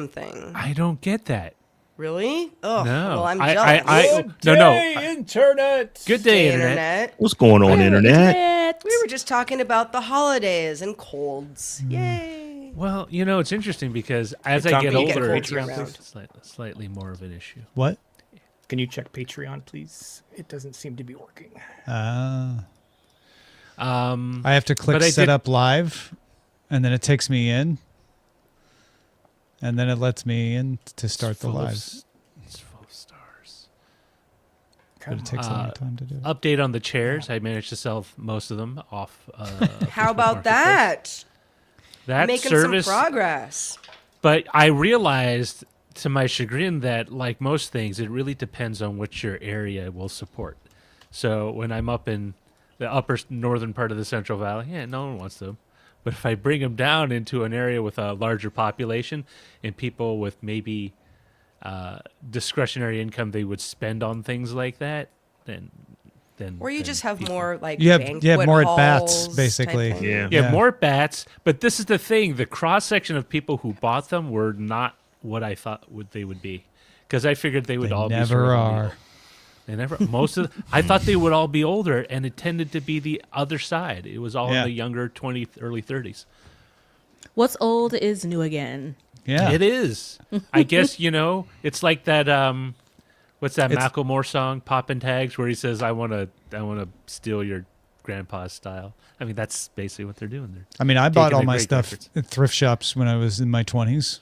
thing. I don't get that. Really? Oh, No. well, I'm jealous. Good day, Internet. Good day, Internet. What's going on, Internet? We were just talking about the holidays and colds. Yay. Well, it's interesting because as I Tom, get can you get older, Patreon, it's slightly more of an issue. What? Can you check Patreon, please? It doesn't seem to be working. I have to click set up live, and then it takes me in, and then it lets me in to start the live. It's full of stars. But it takes a long time to do. Update on the chairs. I managed to sell most of them off. How about that? That Making service, some progress. But I realized, to my chagrin, that like most things, it really depends on what your area will support. So when I'm up in the upper northern part of the Central Valley, no one wants them. But if I bring them down into an area with a larger population and people with maybe discretionary income they would spend on things like that, then or you just have more like you have more at halls bats, basically. type thing. Yeah, more at bats. But this is the thing: the cross section of people who bought them were not what I thought they would be, because I figured they would all be never sort of are. They never. I thought they would all be older, and it tended to be the other side. It was all in the younger 20s, early 30s. What's old is new again. Yeah, it is. I guess it's like that. What's that Macklemore song, "Poppin' Tags," where he says, "I want to steal your grandpa's style." I mean, that's basically what they're doing. I bought all my stuff at thrift shops when I was in my 20s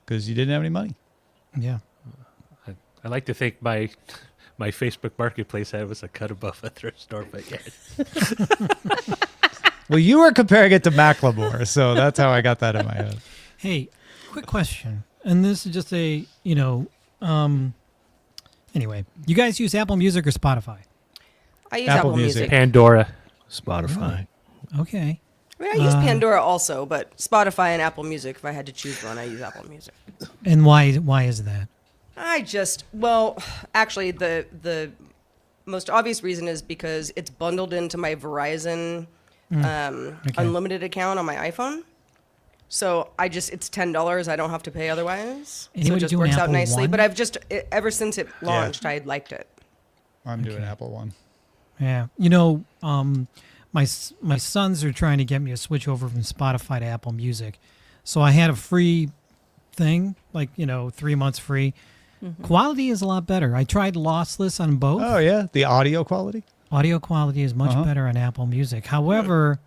because you didn't have any money. Yeah, I like to think my Facebook Marketplace ad was a cut above a thrift store, but yeah. Well, you were comparing it to Macklemore, so that's how I got that in my head. Hey, quick question, and this is just a anyway, you guys use Apple Music or Spotify? I use Apple Music. Pandora. Spotify. Okay. I mean, I use Pandora also, but Spotify and Apple Music, if I had to choose one, I use Apple Music. And why is that? Actually, the most obvious reason is because it's bundled into my Verizon unlimited account on my iPhone. So it's $10. I don't have to pay otherwise. Anybody so it just doing works out Apple nicely. One? But I've ever since it launched, I liked it. I'm doing Apple One. Yeah, my sons are trying to get me to switch over from Spotify to Apple Music, so I had a free thing, 3 months free. Mm-hmm. Quality is a lot better. I tried lossless on both. Oh yeah, the audio quality. Audio quality is much better on Apple Music. However,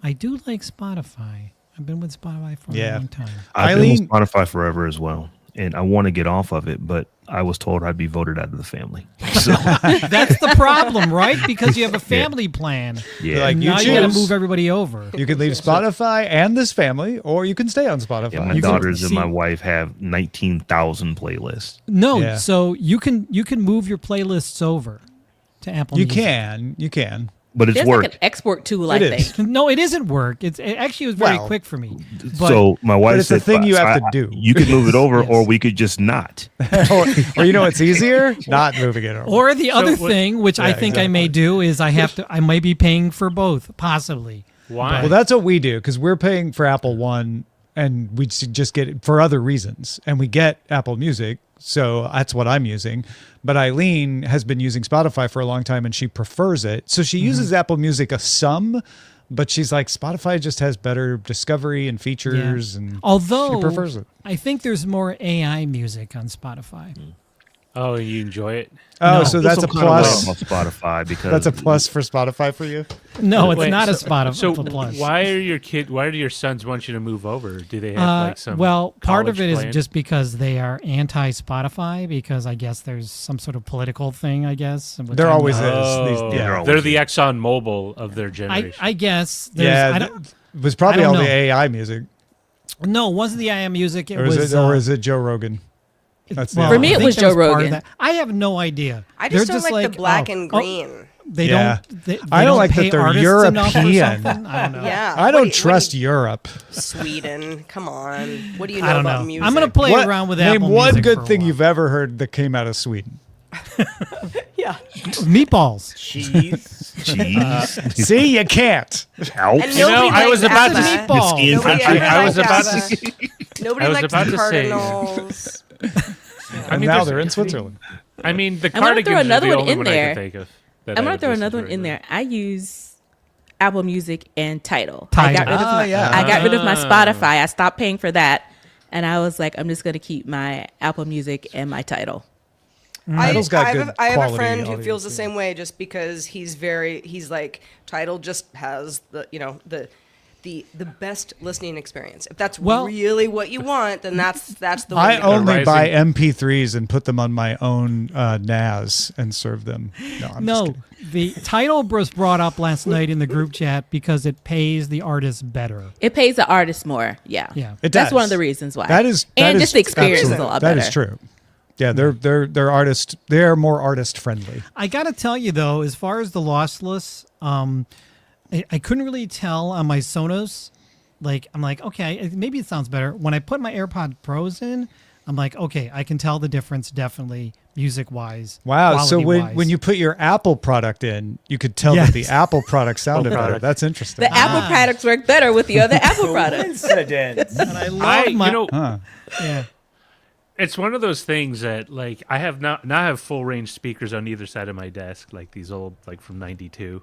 I do like Spotify. I've been with Spotify for a long time. I've been with Spotify forever as well, and I want to get off of it, but I was told I'd be voted out of the family. So. That's the problem, right? Because you have a family plan. Yeah. Like now you got to move everybody over. You can leave Spotify and this family, or you can stay on Spotify. Yeah, my daughters and my wife have 19,000 playlists. No, so you can move your playlists over to Apple Music. You can. But it's There's work. like an export tool, I think. No, it isn't work. It actually was very quick for me. So my wife said, it's a thing you have to do. You could move it over, or we could just not. or it's easier? Not moving it over. Or the other thing, which I think I may do, is I might be paying for both, possibly. Why? Well, that's what we do, because we're paying for Apple One, and we just get it for other reasons. And we get Apple Music, so that's what I'm using. But Eileen has been using Spotify for a long time, and she prefers it. So she uses Apple Music some, but she's like, Spotify just has better discovery and features, and although she prefers it. I think there's more AI music on Spotify. Oh, you enjoy it? Oh, so that's a plus. On Spotify because that's a plus for Spotify for you. No, it's not a Spotify plus. Why do your sons want you to move over? Do they have some? Well, part of it plan? is just because they are anti-Spotify, because I guess there's some sort of political thing. I guess there always is. They're the Exxon Mobil of their generation. I guess. It was probably all the AI music. No, it wasn't the AI music. Or is it Joe Rogan? For me, it was Joe Rogan. I have no idea. I just don't like the black and green. They don't. I don't like that they're European. I don't know. Yeah, I don't trust Europe. Sweden, come on. What do you know about music? I'm going to play around with Apple Name one Music good thing you've ever heard that came out of Sweden. Yeah, Yeah. Meatballs. Cheese. Jeez. See, you can't. And Alps. nobody I was likes about to ABBA. say- Meatballs. Nobody I was likes about to ABBA. Nobody I was likes about the to say- Cardinals. And now they're in Switzerland. I mean, the I'm gonna throw cardigans are another the one only in one I there. can think of. that I'm I gonna would throw listen another to one in regularly. there. I use Apple Music and Tidal. Tidal. I got rid of my yeah. I got rid of my Spotify. I stopped paying for that, and I was like, I'm just gonna keep my Apple Music and my Tidal. Tidal's got I good have a quality friend who audio, feels the too. same way, just because he's like Tidal just has the best listening experience. If that's Well- really what you want, then that's the way I to go. only Rising- buy MP3s and put them on my own NAS and serve them. No, I'm just No, kidding. the title was brought up last night in the group chat because it pays the artist better. It pays the artist more. Yeah. Yeah. It That's does. one of the reasons why. That is and that just is the experience is a absolute- lot That better. is true. Yeah, they're artist. They're more artist friendly. I got to tell you though, as far as the lossless, I couldn't really tell on my Sonos. Like I'm like, okay, maybe it sounds better. When I put my AirPod Pros in, I'm like, okay, I can tell the difference definitely music wise. Wow. So when you put your Apple product in, you could tell that the Yes. Apple product sounded better. product. That's interesting. The Apple products work better with the other Apple products. Coincidence. and I love my Huh. yeah. It's one of those things that like I have now I have full range speakers on either side of my desk, like these old like from '92,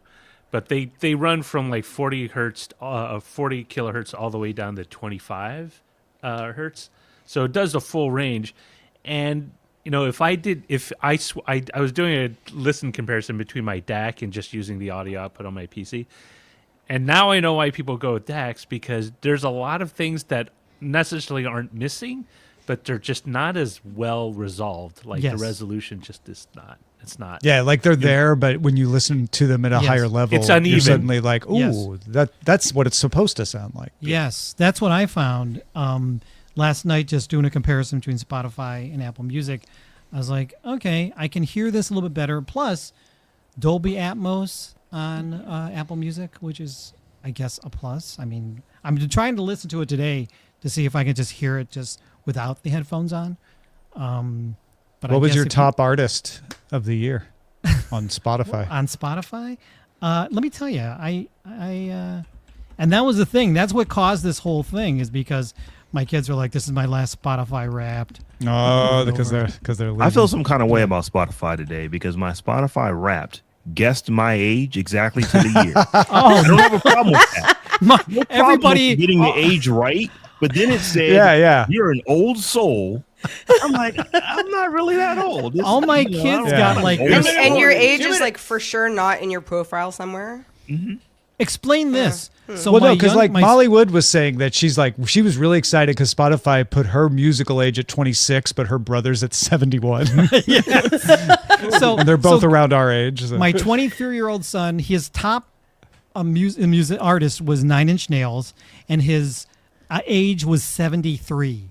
but they run from like 40 kilohertz all the way down to 25 hertz, so it does a full range. And you know, if I was doing a listen comparison between my DAC and just using the audio output on my PC, and now I know why people go with DACs, because there's a lot of things that necessarily aren't missing, but they're just not as well resolved. Like Yes. the resolution just is not. It's not. Yeah, like they're there, but when you listen to them at a Yes. higher level, It's you're uneven. suddenly like, ooh, Yes. that's what it's supposed to sound like. Yes, that's what I found last night, just doing a comparison between Spotify and Apple Music. I was like, okay, I can hear this a little bit better. Plus, Dolby Atmos on Apple Music, which is, I guess, a plus. I mean, I'm trying to listen to it today to see if I can just hear it just without the headphones on. But I What was guess your if you- top artist of the year on Spotify? on Spotify? Let me tell you, and that was the thing. That's what caused this whole thing, is because my kids are like, "This is my last Spotify Wrapped." Oh, Over. because they're I feel leaving. some kind of way about Spotify today because my Spotify Wrapped guessed my age exactly to the year. I don't have a problem with that. Problem Everybody, with getting the age right, but then it said, Yeah. you're an old soul." I'm like, I'm not really that old. This- all my you know, I kids don't- got I'm like old. this. And your age is like for sure not in your profile somewhere. Explain this. So Well, my no, because young- like my- Molly Wood was saying that she was really excited because Spotify put her musical age at 26, but her brother's at 71, so and they're both so around our age. So. my 23-year-old son, his top music artist was Nine Inch Nails, and his age was 73.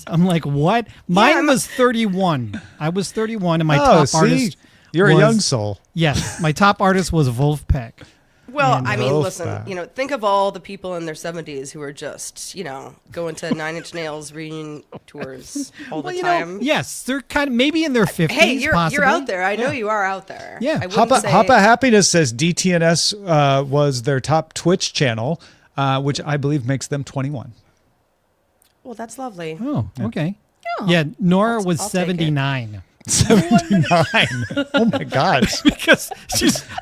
I'm like, what? Mine was 31. I was 31, and my top artist. You're a was- young soul. Yes, my top artist was Wolfpack. Well, And I mean, both listen, that. think of all the people in their 70s who are just, going to Nine Inch Nails reunion tours all the time. Yes, they're kind of maybe in their 50s. Hey, you're possibly. out there. I know you are out there. Yeah. I wouldn't say, Hoppa Happiness says DTNS was their top Twitch channel, which I believe makes them 21. well, that's lovely. Oh, okay. Yeah, Nora was I'll take it. 79. 79. Oh my God. Because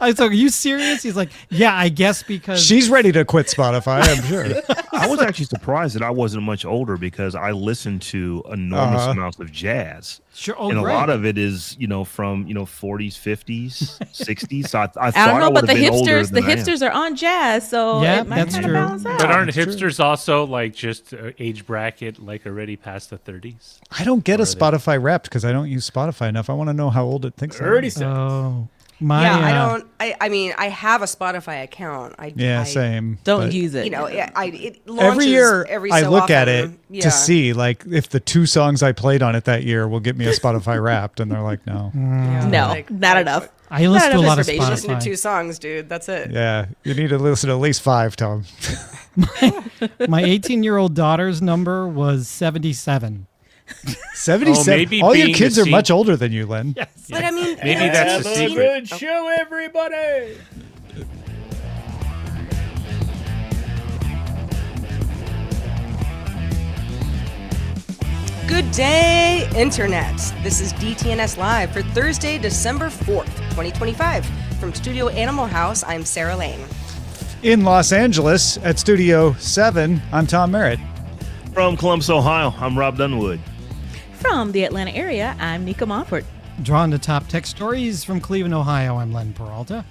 I was like, are you serious? He's like, yeah, I guess because She's ready to quit Spotify, I'm sure. I was actually surprised that I wasn't much older because I listened to enormous Uh-huh. amounts of jazz. sure. Oh, And a great. lot of it is, from 40s, 50s, 60s. So I thought I don't know, but would the have been older hipsters, the than I am. hipsters are on jazz, so Yeah, it might that's kind of true. balance out. But aren't hipsters also like just age bracket like already past the 30s? I don't get a Or are they- Spotify Wrapped because I don't use Spotify enough. I want to know how old it thinks I am. 36. Oh, my. Yeah, I don't. I mean, I have a Spotify account. Yeah, I, same. Don't but use it. It launches Every year every I so look at often. it Yeah. to see like if the 2 songs I played on it that year will get me a Spotify Wrapped, and they're like, no. Yeah, No, like, not enough. I listen to a enough lot of information. Listen to Spotify. 2 songs, dude. That's it. Yeah, you need to listen to at least 5, Tom. My 18-year-old daughter's number was 77. 77. maybe All your being kids a are much older than you, Len. But I mean, Maybe that's the secret. Good show, everybody. good day, Internet. This is DTNS Live for Thursday, December 4th, 2025. From Studio Animal House, I'm Sarah Lane. In Los Angeles at Studio 7, I'm Tom Merritt. From Columbus, Ohio, I'm Robb Dunewood. From the Atlanta area, I'm Nica Montford. Drawing the top tech stories from Cleveland, Ohio, I'm Len Peralta.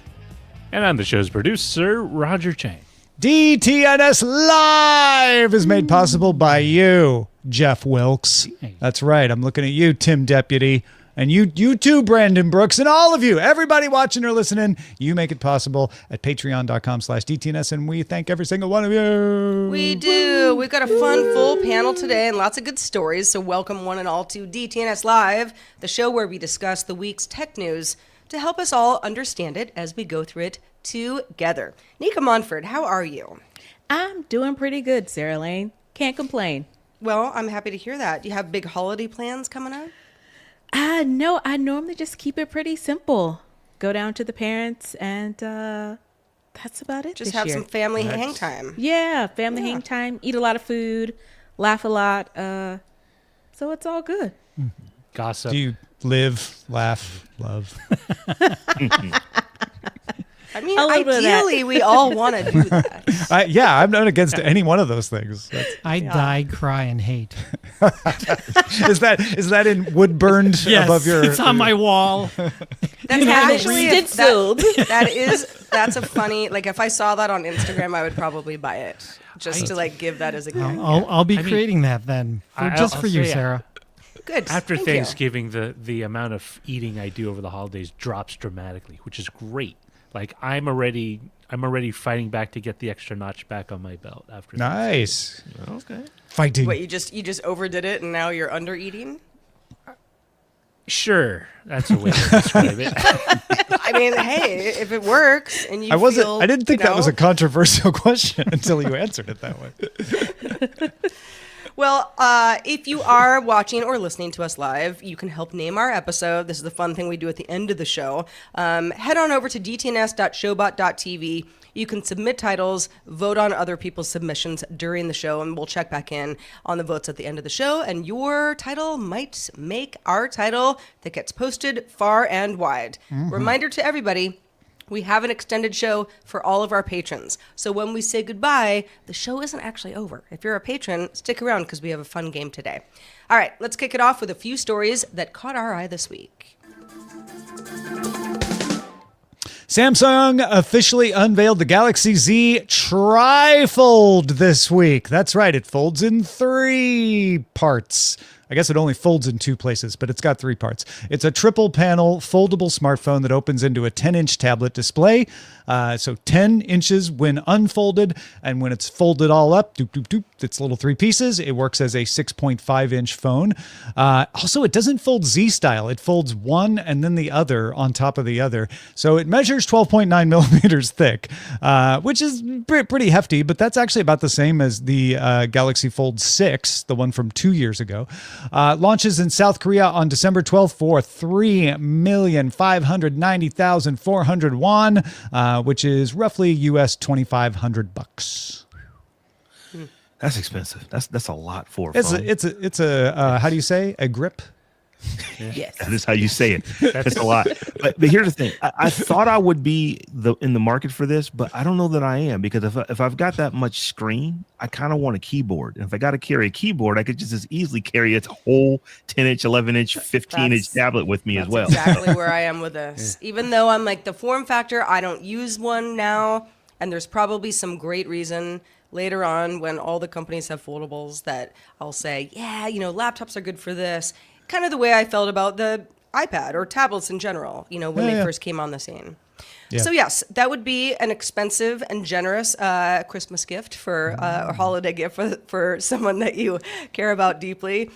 And I'm the show's producer, Roger Chang. DTNS Live is made possible by you, Jeff Wilkes. That's right. I'm looking at you, Tim Deputy. And you too, Brandon Brooks, and all of you, everybody watching or listening, you make it possible at patreon.com/DTNS, and we thank every single one of you. We do. We've got a fun, full panel today and lots of good stories, so welcome one and all to DTNS Live, the show where we discuss the week's tech news to help us all understand it as we go through it together. Nica Montford, how are you? I'm doing pretty good, Sarah Lane. Can't complain. Well, I'm happy to hear that. Do you have big holiday plans coming up? No, I normally just keep it pretty simple. Go down to the parents, and that's about it. Just this have year. some family hang time. Yeah, family hang time. Eat a lot of food, laugh a lot. So it's all good. Gossip. Do you live, laugh, love? I mean, A little bit of that. ideally, we all want to do that. Yeah, I'm not against any one of those things. I die, cry, and hate. Is that in wood burned above your? It's on my wall. That's actually stenciled. That's a funny. Like, if I saw that on Instagram, I would probably buy it just to like give that as a gift. I'll be creating that then, I'll for you, say, Sarah. Good. After Thank you. Thanksgiving, the amount of eating I do over the holidays drops dramatically, which is great. Like I'm already fighting back to get the extra notch back on my belt after. Nice. Okay. Fighting. What, you just overdid it and now you're under eating? Sure, that's a way to describe it. I mean, hey, if it works and you I didn't think that was a know. controversial question until you answered it that way. Well, if you are watching or listening to us live, you can help name our episode. This is the fun thing we do at the end of the show. Head on over to dtns.showbot.tv. You can submit titles, vote on other people's submissions during the show, and we'll check back in on the votes at the end of the show. And your title might make our title that gets posted far and wide. Reminder to everybody, we have an extended show for all of our patrons. So when we say goodbye, the show isn't actually over. If you're a patron, stick around because we have a fun game today. All right, let's kick it off with a few stories that caught our eye this week. Samsung officially unveiled the Galaxy Z TriFold this week. That's right, it folds in 3 parts. I guess it only folds in 2 places, but it's got 3 parts. It's a triple panel foldable smartphone that opens into a 10-inch tablet display. So 10 inches when unfolded, and when it's folded all up, it's little 3 pieces. It works as a 6.5-inch phone. Also, it doesn't fold Z style. It folds one and then the other on top of the other. So it measures 12.9 millimeters thick, which is pretty hefty, but that's actually about the same as the Galaxy Fold 6, the one from 2 years ago. Launches in South Korea on December 12th for 3,590,400 won, which is roughly US $2,500. That's expensive. That's a lot for a It's phone. it's a how do you say, a grip? Yes. That is how you say it. That's a lot. But here's the thing. I thought I would be in the market for this, but I don't know that I am, because if I've got that much screen, I kind of want a keyboard. And if I got to carry a keyboard, I could just as easily carry its whole 10-inch, 11-inch, 15-inch tablet with me as well. Exactly where I am with this. Even though I'm like the form factor, I don't use one now. And there's probably some great reason later on when all the companies have foldables that I'll say, yeah, laptops are good for this. Kind of the way I felt about the iPad or tablets in general, when they first came on the scene. Yeah. So yes, that would be an expensive and generous Christmas gift or holiday gift for someone that you care about deeply.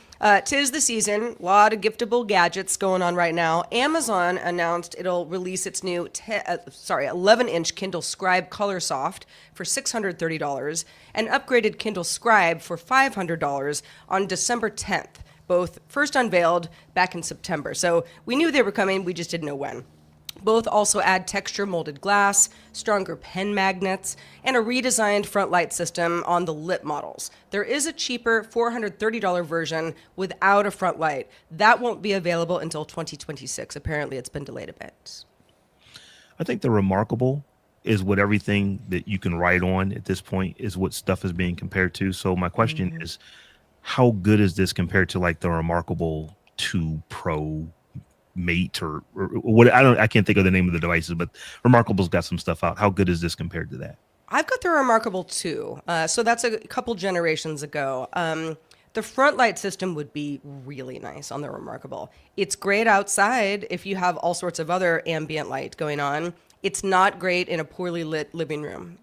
'Tis the season. A lot of giftable gadgets going on right now. Amazon announced it'll release its new 11-inch Kindle Scribe Color Soft for $630 and upgraded Kindle Scribe for $500 on December 10th. both first unveiled back in September. So we knew they were coming, we just didn't know when. Both also add texture molded glass, stronger pen magnets, and a redesigned front light system on the lip models. There is a cheaper $430 version without a front light. That won't be available until 2026. Apparently, it's been delayed a bit. I think the Remarkable is what everything that you can write on at this point is what stuff is being compared to. So my question is, how good is this compared to like the Remarkable 2 Pro Mate or what? I can't think of the name of the devices, but Remarkable's got some stuff out. How good is this compared to that? I've got the Remarkable 2, so that's a couple generations ago. The front light system would be really nice on the Remarkable. It's great outside if you have all sorts of other ambient light going on. It's not great in a poorly lit living room,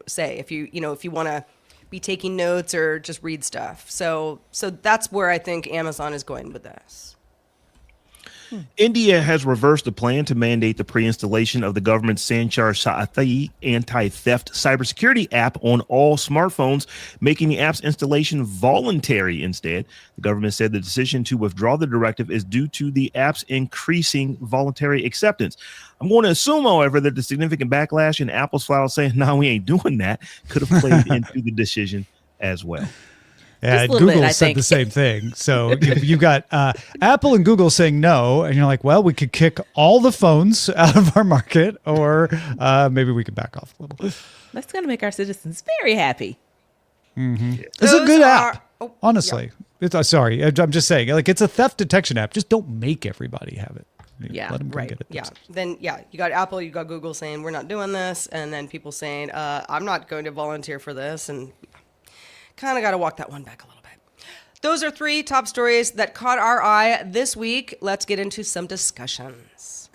say, if you want to be taking notes or just read stuff. So that's where I think Amazon is going with this. India has reversed the plan to mandate the pre-installation of the government's Sanchar Saathi anti-theft cybersecurity app on all smartphones, making the app's installation voluntary instead. The government said the decision to withdraw the directive is due to the app's increasing voluntary acceptance. I'm going to assume, however, that the significant backlash in Apple's file saying, no, we ain't doing that, could have played into the decision as well. Yeah, Just a little Google bit, I said think. the same thing. So you've got Apple and Google saying no, and you're like, well, we could kick all the phones out of our market, or maybe we could back off a little. That's going to make our citizens very happy. It's a Those good are- app, oh, honestly. It's sorry, I'm just saying, like it's a theft detection app. Just don't make everybody have it. Yeah, Let them go Right. get it. Yeah. themselves. Then, you got Apple, you got Google saying, we're not doing this. And then people saying, I'm not going to volunteer for this. And kind of got to walk that one back a little bit. Those are 3 top stories that caught our eye this week. Let's get into some discussions.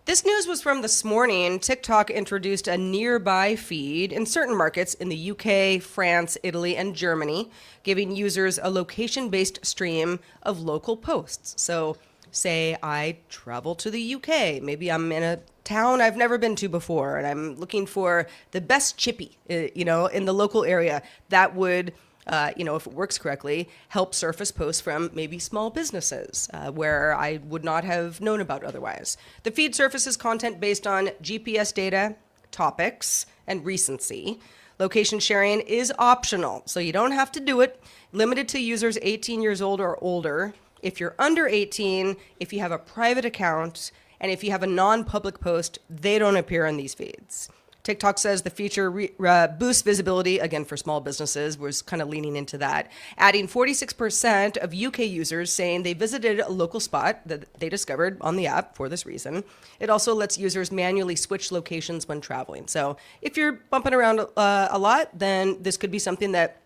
This news was from this morning. TikTok introduced a nearby feed in certain markets in the UK, France, Italy, and Germany, giving users a location-based stream of local posts. So say I travel to the UK. Maybe I'm in a town I've never been to before, and I'm looking for the best chippy, in the local area. That would, if it works correctly, help surface posts from maybe small businesses where I would not have known about otherwise. The feed surfaces content based on GPS data, topics, and recency. Location sharing is optional, so you don't have to do it. Limited to users 18 years old or older. If you're under 18, if you have a private account, and if you have a non-public post, they don't appear on these feeds. TikTok says the feature boosts visibility, again, for small businesses, was kind of leaning into that, adding 46% of UK users saying they visited a local spot that they discovered on the app for this reason. It also lets users manually switch locations when traveling. So if you're bumping around a lot, then this could be something that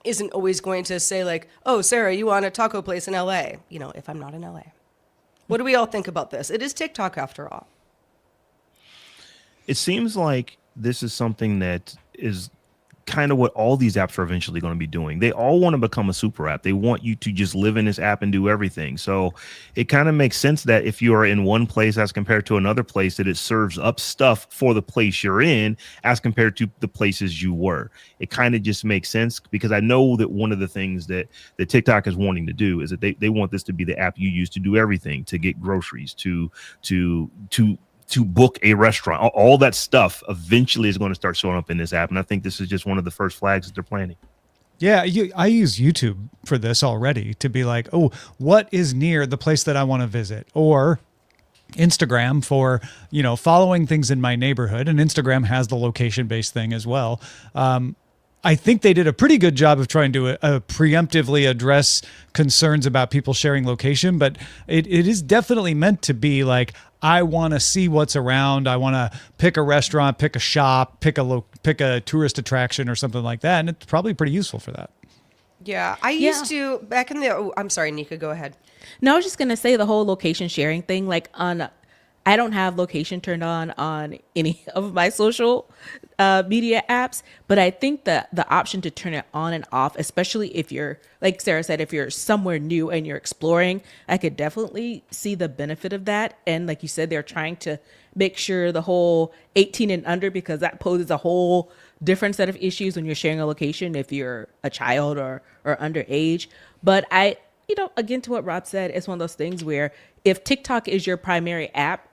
isn't always going to say like, oh, Sarah, you want a taco place in LA? If I'm not in LA. What do we all think about this? It is TikTok after all. It seems like this is something that is kind of what all these apps are eventually going to be doing. They all want to become a super app. They want you to just live in this app and do everything. So it kind of makes sense that if you are in one place as compared to another place, that it serves up stuff for the place you're in as compared to the places you were. It kind of just makes sense, because I know that one of the things that TikTok is wanting to do is that they want this to be the app you use to do everything, to get groceries, to book a restaurant. All that stuff eventually is going to start showing up in this app. And I think this is just one of the first flags that they're planting. Yeah, I use YouTube for this already, to be like, oh, what is near the place that I want to visit? Or Instagram for, following things in my neighborhood. And Instagram has the location-based thing as well. I think they did a pretty good job of trying to preemptively address concerns about people sharing location, but it is definitely meant to be like, I want to see what's around. I want to pick a restaurant, pick a shop, pick a tourist attraction or something like that, and it's probably pretty useful for that. Yeah, I used to back in the. Oh, I'm sorry, Nica, go ahead. No, I was just gonna say the whole location sharing thing. Like I don't have location turned on any of my social media apps, but I think the option to turn it on and off, especially if you're, like Sarah said, if you're somewhere new and you're exploring, I could definitely see the benefit of that. And like you said, they're trying to make sure the whole 18 and under, because that poses a whole different set of issues when you're sharing a location if you're a child or underage. But I, again, to what Rob said, it's one of those things where if TikTok is your primary app,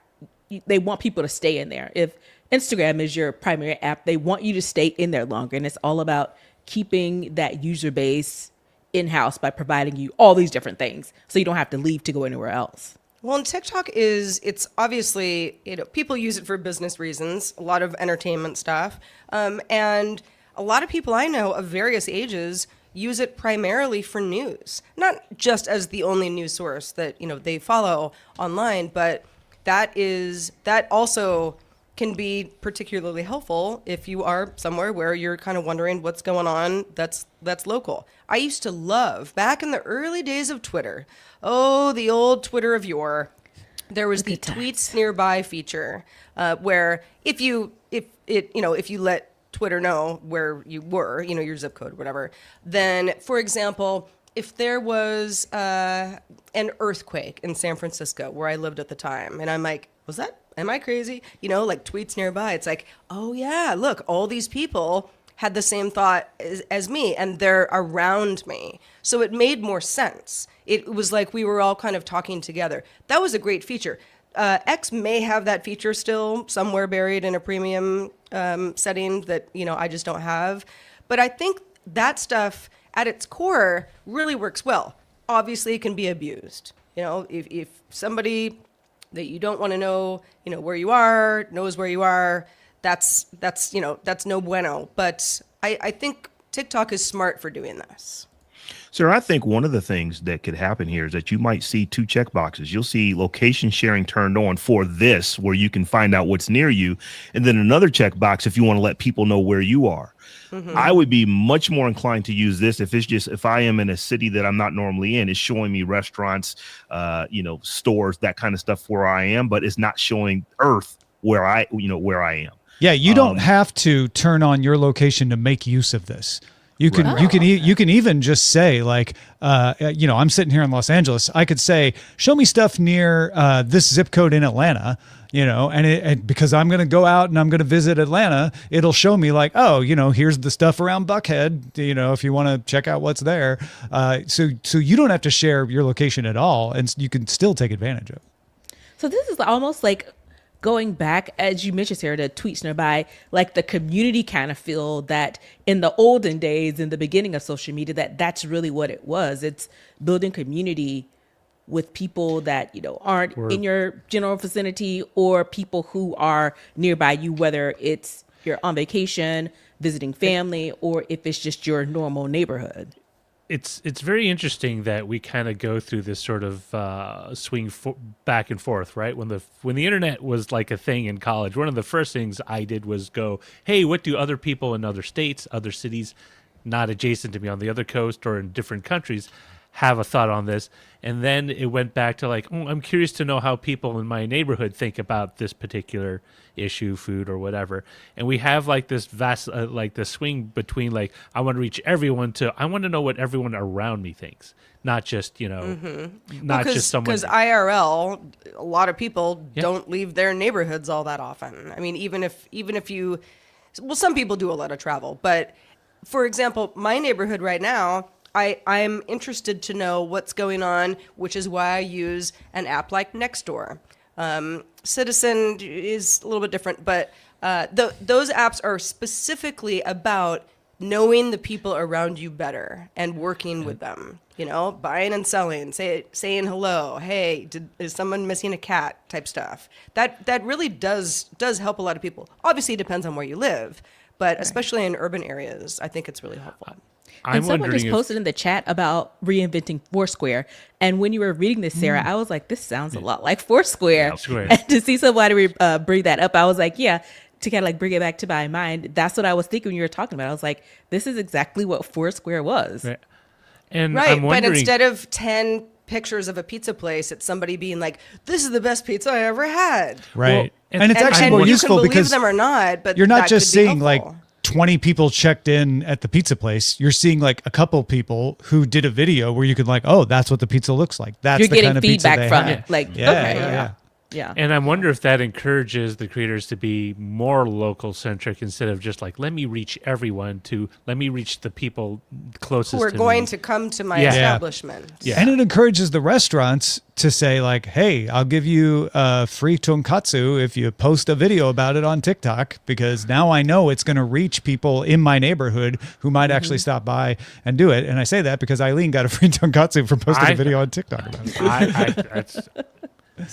they want people to stay in there. If Instagram is your primary app, they want you to stay in there longer. And it's all about keeping that user base in-house by providing you all these different things so you don't have to leave to go anywhere else. Well, and TikTok it's obviously, people use it for business reasons, a lot of entertainment stuff. And a lot of people I know of various ages use it primarily for news, not just as the only news source that, they follow online, but that also can be particularly helpful if you are somewhere where you're kind of wondering what's going on that's local. I used to love, back in the early days of Twitter, the old Twitter of yore, there was the tweets nearby feature, where if you let Twitter know where you were, your zip code, whatever, then, for example, if there was an earthquake in San Francisco where I lived at the time, and I'm like, am I crazy? Like tweets nearby. It's like, oh yeah, look, all these people had the same thought as me and they're around me. So it made more sense. It was like we were all kind of talking together. That was a great feature. X may have that feature still somewhere buried in a premium setting that, I just don't have. But I think that stuff at its core really works well. Obviously, it can be abused. If somebody that you don't want to know, where you are, knows where you are, that's no bueno. But I think TikTok is smart for doing this. Sir, I think one of the things that could happen here is that you might see two checkboxes. You'll see location sharing turned on for this, where you can find out what's near you, and then another checkbox if you want to let people know where you are. Mm-hmm. I would be much more inclined to use this if I am in a city that I'm not normally in. It's showing me restaurants, stores, that kind of stuff where I am, but it's not showing Earth where I am. Yeah, you don't have to turn on your location to make use of this. You can you can even just say like, I'm sitting here in Los Angeles. I could say, show me stuff near this zip code in Atlanta. And because I'm going to go out and I'm going to visit Atlanta, it'll show me like, here's the stuff around Buckhead, if you want to check out what's there. So you don't have to share your location at all, and you can still take advantage of it. So this is almost like going back, as you mentioned, Sarah, to tweets nearby, like the community kind of feel that in the olden days, in the beginning of social media, that's really what it was. It's building community with people that, aren't in your general vicinity or people who are nearby you, whether it's you're on vacation, visiting family, or if it's just your normal neighborhood. It's very interesting that we kind of go through this sort of swing back and forth, right? When the internet was like a thing in college, one of the first things I did was go, hey, what do other people in other states, other cities, not adjacent to me on the other coast or in different countries, have a thought on this? And then it went back to like, I'm curious to know how people in my neighborhood think about this particular issue, food or whatever. And we have like this vast, like the swing between like, I want to reach everyone to, I want to know what everyone around me thinks, not just, not just someone. Because IRL, a lot of people don't leave their neighborhoods all that often. I mean, even if you, some people do a lot of travel, but for example, my neighborhood right now, I'm interested to know what's going on, which is why I use an app like Nextdoor. Citizen is a little bit different, but those apps are specifically about knowing the people around you better and working with them. Buying and selling, saying hello, hey, is someone missing a cat type stuff. That really does help a lot of people. Obviously, it depends on where you live, but especially in urban areas, I think it's really helpful. And someone just posted in the chat about reinventing Foursquare. And when you were reading this, Sarah, I was like, this sounds a lot like Foursquare. And to see somebody bring that up, I was like, yeah, to kind of like bring it back to my mind. That's what I was thinking when you were talking about it. I was like, this is exactly what Foursquare was. Right. And right, I'm wondering, but instead of 10 pictures of a pizza place, it's somebody being like, this is the best pizza I ever had. Right. Well, and it's actually more useful you can because believe them or not, but you're not just seeing helpful. like 20 people checked in at the pizza place. You're seeing like a couple people who did a video where you could like, oh, that's what the pizza looks like. That's you're the getting kind of pizza feedback they from had. it. Like, yeah. Yeah. And I wonder if that encourages the creators to be more local centric instead of just like, let me reach everyone to let me reach the people closest Who are to going me. to come to my Yeah. establishment. Yeah. And it encourages the restaurants to say like, hey, I'll give you a free tonkatsu if you post a video about it on TikTok, because now I know it's going to reach people in my neighborhood who might actually stop by and do it. And I say that because Eileen got a free tonkatsu for posting a video on TikTok about it.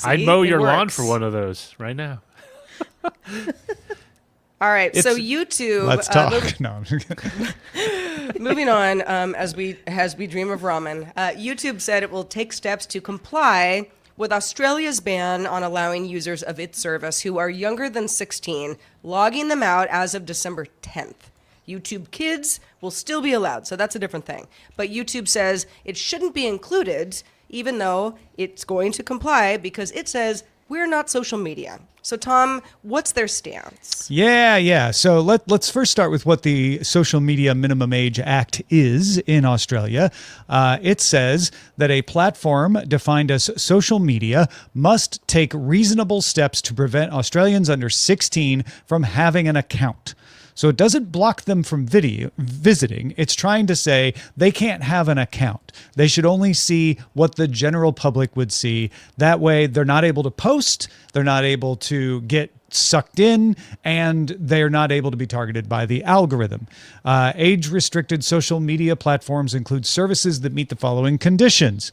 I'd mow it your lawn works. for one of those right now. All right, so It's- YouTube. Let's talk. No. Moving on, as we dream of ramen, YouTube said it will take steps to comply with Australia's ban on allowing users of its service who are younger than 16 logging them out as of December 10th. YouTube Kids will still be allowed, so that's a different thing. But YouTube says it shouldn't be included, even though it's going to comply because it says we're not social media. So, Tom, what's their stance? Yeah. So let's first start with what the Social Media Minimum Age Act is in Australia. It says that a platform defined as social media must take reasonable steps to prevent Australians under 16 from having an account. So it doesn't block them from visiting. It's trying to say they can't have an account. They should only see what the general public would see. That way they're not able to post, they're not able to get sucked in, and they're not able to be targeted by the algorithm. Age-restricted social media platforms include services that meet the following conditions.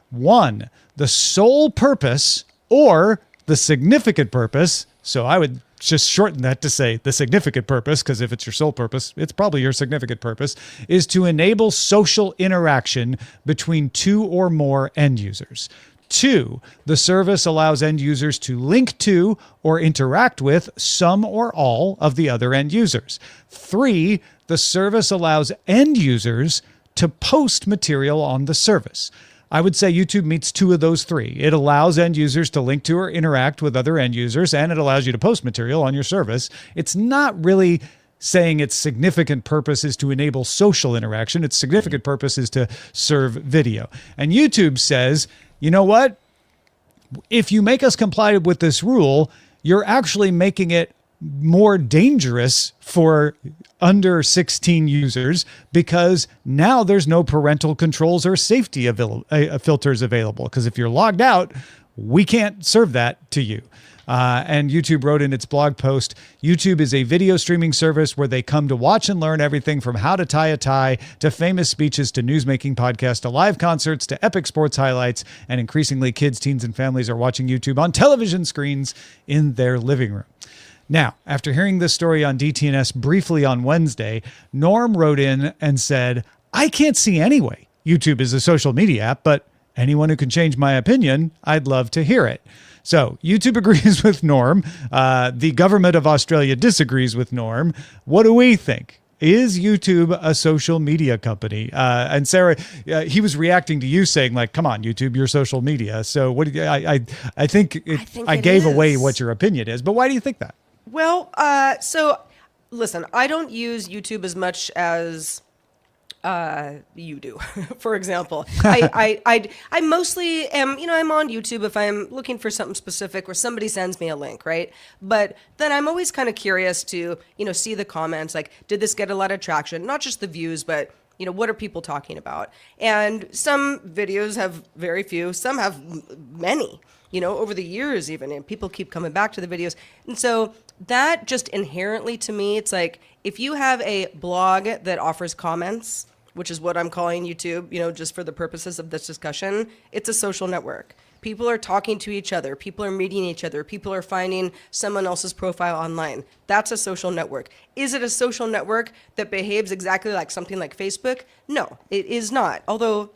1, the sole purpose or the significant purpose. So I would just shorten that to say the significant purpose, because if it's your sole purpose, it's probably your significant purpose, is to enable social interaction between 2 or more end users. 2, the service allows end users to link to or interact with some or all of the other end users. 3, the service allows end users to post material on the service. I would say YouTube meets 2 of those 3. It allows end users to link to or interact with other end users, and it allows you to post material on your service. It's not really saying its significant purpose is to enable social interaction. Its significant purpose is to serve video. And YouTube says, you know what? If you make us comply with this rule, you're actually making it more dangerous for under 16 users, because now there's no parental controls or safety filters available. Because if you're logged out, we can't serve that to you. And YouTube wrote in its blog post, YouTube is a video streaming service where they come to watch and learn everything from how to tie a tie to famous speeches to newsmaking podcasts to live concerts to epic sports highlights. And increasingly, kids, teens, and families are watching YouTube on television screens in their living room. Now, after hearing this story on DTNS briefly on Wednesday, Norm wrote in and said, I can't see anyway YouTube is a social media app, but anyone who can change my opinion, I'd love to hear it. So YouTube agrees with Norm. The government of Australia disagrees with Norm. What do we think? Is YouTube a social media company? And Sarah, he was reacting to you saying like, come on, YouTube, you're social media. So what do you, I think I gave away what your opinion is, but why do you think that? Well, so listen, I don't use YouTube as much as you do. For example, I mostly am, I'm on YouTube if I'm looking for something specific or somebody sends me a link, right? But then I'm always kind of curious to, see the comments, like, did this get a lot of traction? Not just the views, but what are people talking about? And some videos have very few, some have many, over the years even, and people keep coming back to the videos. And so that just inherently to me, it's like, if you have a blog that offers comments, which is what I'm calling YouTube, just for the purposes of this discussion, it's a social network. People are talking to each other. People are meeting each other. People are finding someone else's profile online. That's a social network. Is it a social network that behaves exactly like something like Facebook? No, it is not. Although,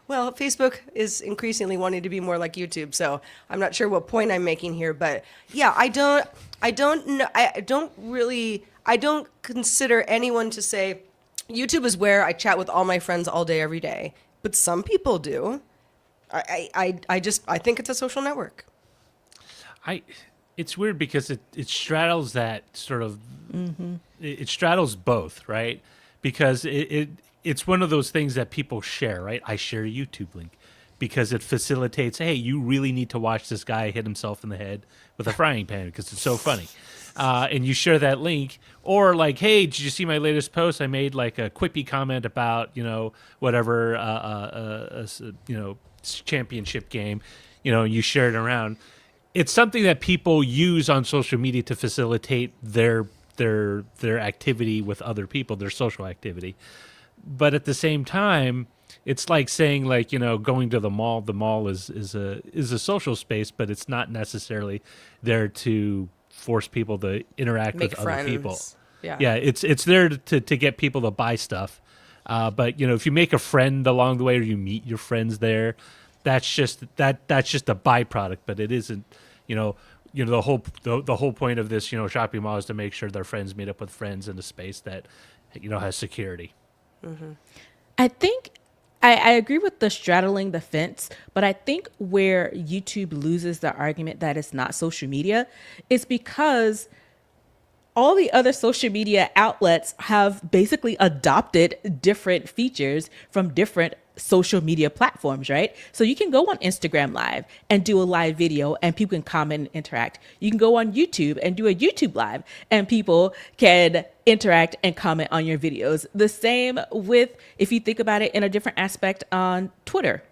well, Facebook is increasingly wanting to be more like YouTube. So I'm not sure what point I'm making here, but yeah, I don't consider anyone to say YouTube is where I chat with all my friends all day, every day. But some people do. I think it's a social network. It's weird because it straddles that sort of, it straddles both, right? Because it's one of those things that people share, right? I share a YouTube link. because it facilitates, hey, you really need to watch this guy hit himself in the head with a frying pan because it's so funny. And you share that link, or like, hey, did you see my latest post? I made like a quippy comment about, whatever, championship game, you share it around. It's something that people use on social media to facilitate their activity with other people, their social activity. But at the same time, it's like saying, like, going to the mall. The mall is a social space, but it's not necessarily there to force people to interact Make with friends. other people. Yeah. It's there to get people to buy stuff. But if you make a friend along the way, or you meet your friends there, that's just a byproduct. But it isn't. The whole point of this shopping mall is to make sure their friends meet up with friends in a space that has security. Mm-hmm. I think I agree with the straddling the fence, but I think where YouTube loses the argument that it's not social media is because all the other social media outlets have basically adopted different features from different social media platforms, right? So you can go on Instagram Live and do a live video and people can comment and interact. You can go on YouTube and do a YouTube Live and people can interact and comment on your videos. The same with, if you think about it in a different aspect, on Twitter,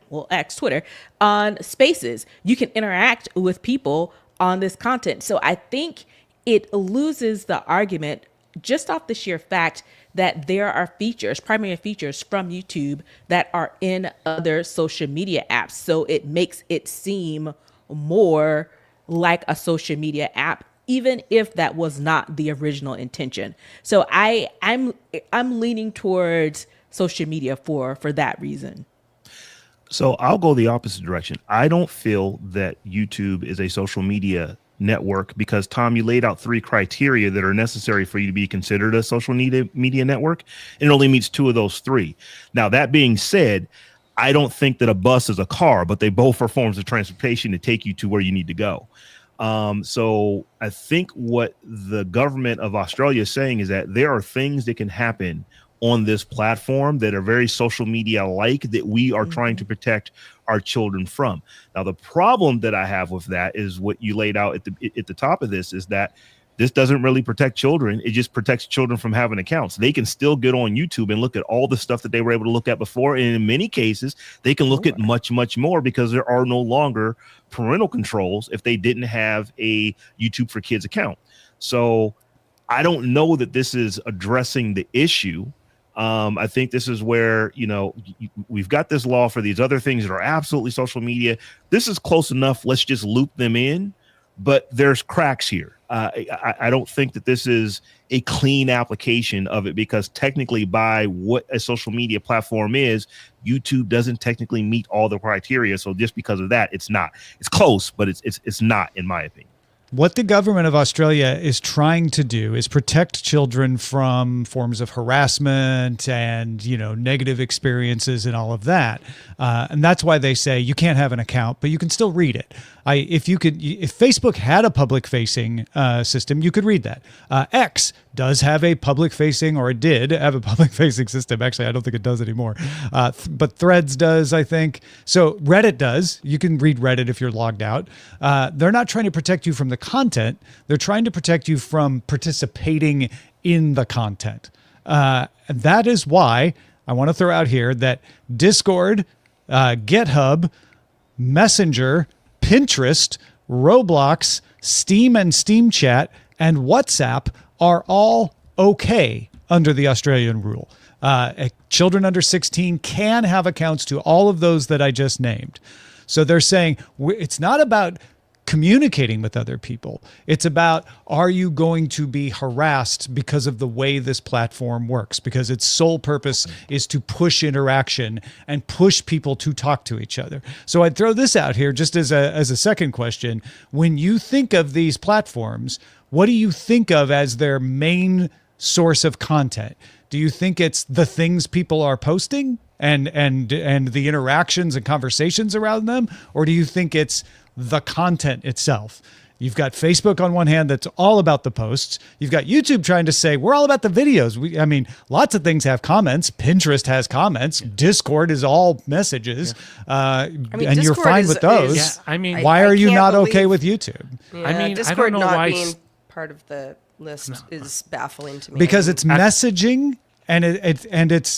Twitter, on Spaces, you can interact with people on this content. So I think it loses the argument just off the sheer fact that there are features, primary features from YouTube that are in other social media apps. So it makes it seem more like a social media app, even if that was not the original intention. So I'm leaning towards social media for that reason. So I'll go the opposite direction. I don't feel that YouTube is a social media network because, Tom, you laid out 3 criteria that are necessary for you to be considered a social media network, and it only meets 2 of those 3. Now, that being said, I don't think that a bus is a car, but they both are forms of transportation to take you to where you need to go. So I think what the government of Australia is saying is that there are things that can happen on this platform that are very social media like that we are trying to protect our children from. Now, the problem that I have with that is what you laid out at the top of this, is that this doesn't really protect children. It just protects children from having accounts. They can still get on YouTube and look at all the stuff that they were able to look at before. And in many cases, they can look at much, much more because there are no longer parental controls if they didn't have a YouTube for Kids account. So I don't know that this is addressing the issue. I think this is where, we've got this law for these other things that are absolutely social media. This is close enough. Let's just loop them in. But there's cracks here. I don't think that this is a clean application of it, because technically, by what a social media platform is, YouTube doesn't technically meet all the criteria. So just because of that, it's not. It's close, but it's not, in my opinion. What the government of Australia is trying to do is protect children from forms of harassment and, negative experiences and all of that. And that's why they say you can't have an account, but you can still read it. If Facebook had a public-facing system, you could read that. X does have a public-facing, or it did have a public-facing system. Actually, I don't think it does anymore. But Threads does, I think. So Reddit does. You can read Reddit if you're logged out. They're not trying to protect you from the content. They're trying to protect you from participating in the content. And that is why I want to throw out here that Discord, GitHub, Messenger, Pinterest, Roblox, Steam and Steam Chat, and WhatsApp are all okay under the Australian rule. Children under 16 can have accounts to all of those that I just named. So they're saying it's not about communicating with other people. It's about, are you going to be harassed because of the way this platform works? Because its sole purpose is to push interaction and push people to talk to each other. So I'd throw this out here just as a second question. When you think of these platforms, what do you think of as their main source of content? Do you think it's the things people are posting and the interactions and conversations around them? Or do you think it's the content itself? You've got Facebook on one hand that's all about the posts. You've got YouTube trying to say, we're all about the videos. Lots of things have comments. Pinterest has comments. Discord is all messages. And you're Discord fine with those. Why are you not okay with YouTube? Yeah, Discord I don't know not why being part of the list is baffling to me. Because it's messaging. And it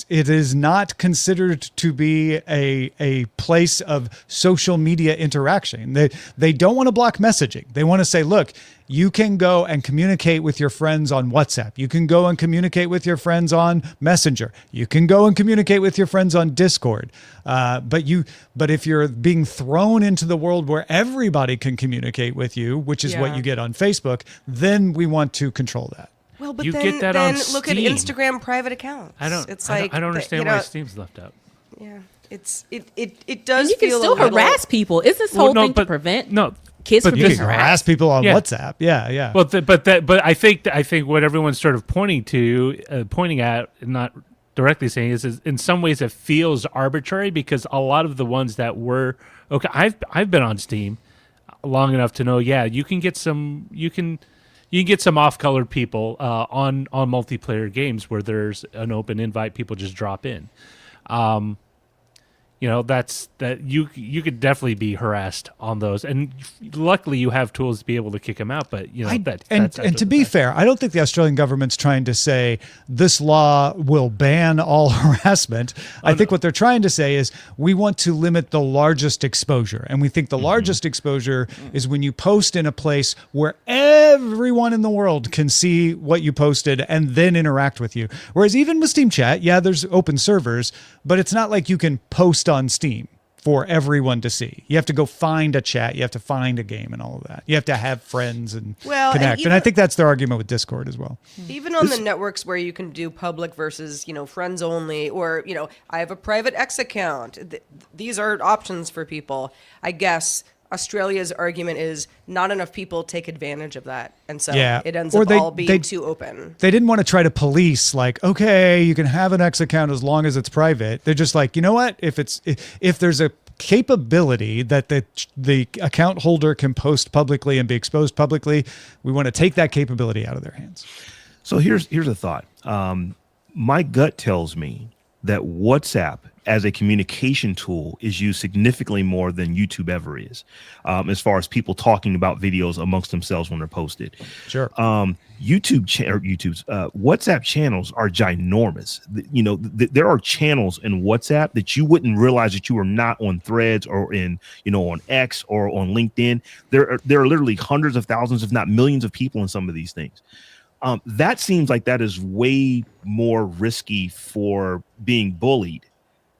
is not considered to be a place of social media interaction. They don't want to block messaging. They want to say, look, you can go and communicate with your friends on WhatsApp. You can go and communicate with your friends on Messenger. You can go and communicate with your friends on Discord. But if you're being thrown into the world where everybody can communicate with you, which is what you get on Facebook, then we want to control that. Well, but you then, get that then on look at Steam. Instagram private accounts. I don't understand you know, why Steam's left out. Yeah, it does. And you can feel still a little, harass people. Is this whole thing to prevent kids from You being can harass people on WhatsApp. Yeah. But I think what everyone's sort of pointing at, not directly saying is in some ways it feels arbitrary because a lot of the ones that were okay. I've been on Steam long enough to know. Yeah, you can get some. You can get some off-colored people on multiplayer games where there's an open invite. People just drop in. That's that you could definitely be harassed on those, and luckily you have tools to be able to kick them out. But to be fair, I don't think the Australian government's trying to say this law will ban all harassment. I think what they're trying to say is we want to limit the largest exposure, and we think the largest exposure is when you post in a place where everyone in the world can see what you posted and then interact with you. Whereas even with Steam Chat, there's open servers, but it's not like you can post on Steam for everyone to see. You have to go find a chat. You have to find a game and all of that. You have to have friends and connect. And I think that's their argument with Discord as well. Even on the networks where you can do public versus, friends only, or, I have a private X account. These are options for people. I guess Australia's argument is not enough people take advantage of that. And so it ends up all being too open. They didn't want to try to police okay, you can have an X account as long as it's private. They're just like, you know what? If there's a capability that the account holder can post publicly and be exposed publicly, we want to take that capability out of their hands. So here's a thought. My gut tells me that WhatsApp as a communication tool is used significantly more than YouTube ever is, as far as people talking about videos amongst themselves when they're posted. Sure. WhatsApp channels are ginormous. There are channels in WhatsApp that you wouldn't realize that you were not on Threads or on X or on LinkedIn. There are literally hundreds of thousands, if not millions of people in some of these things. That seems like that is way more risky for being bullied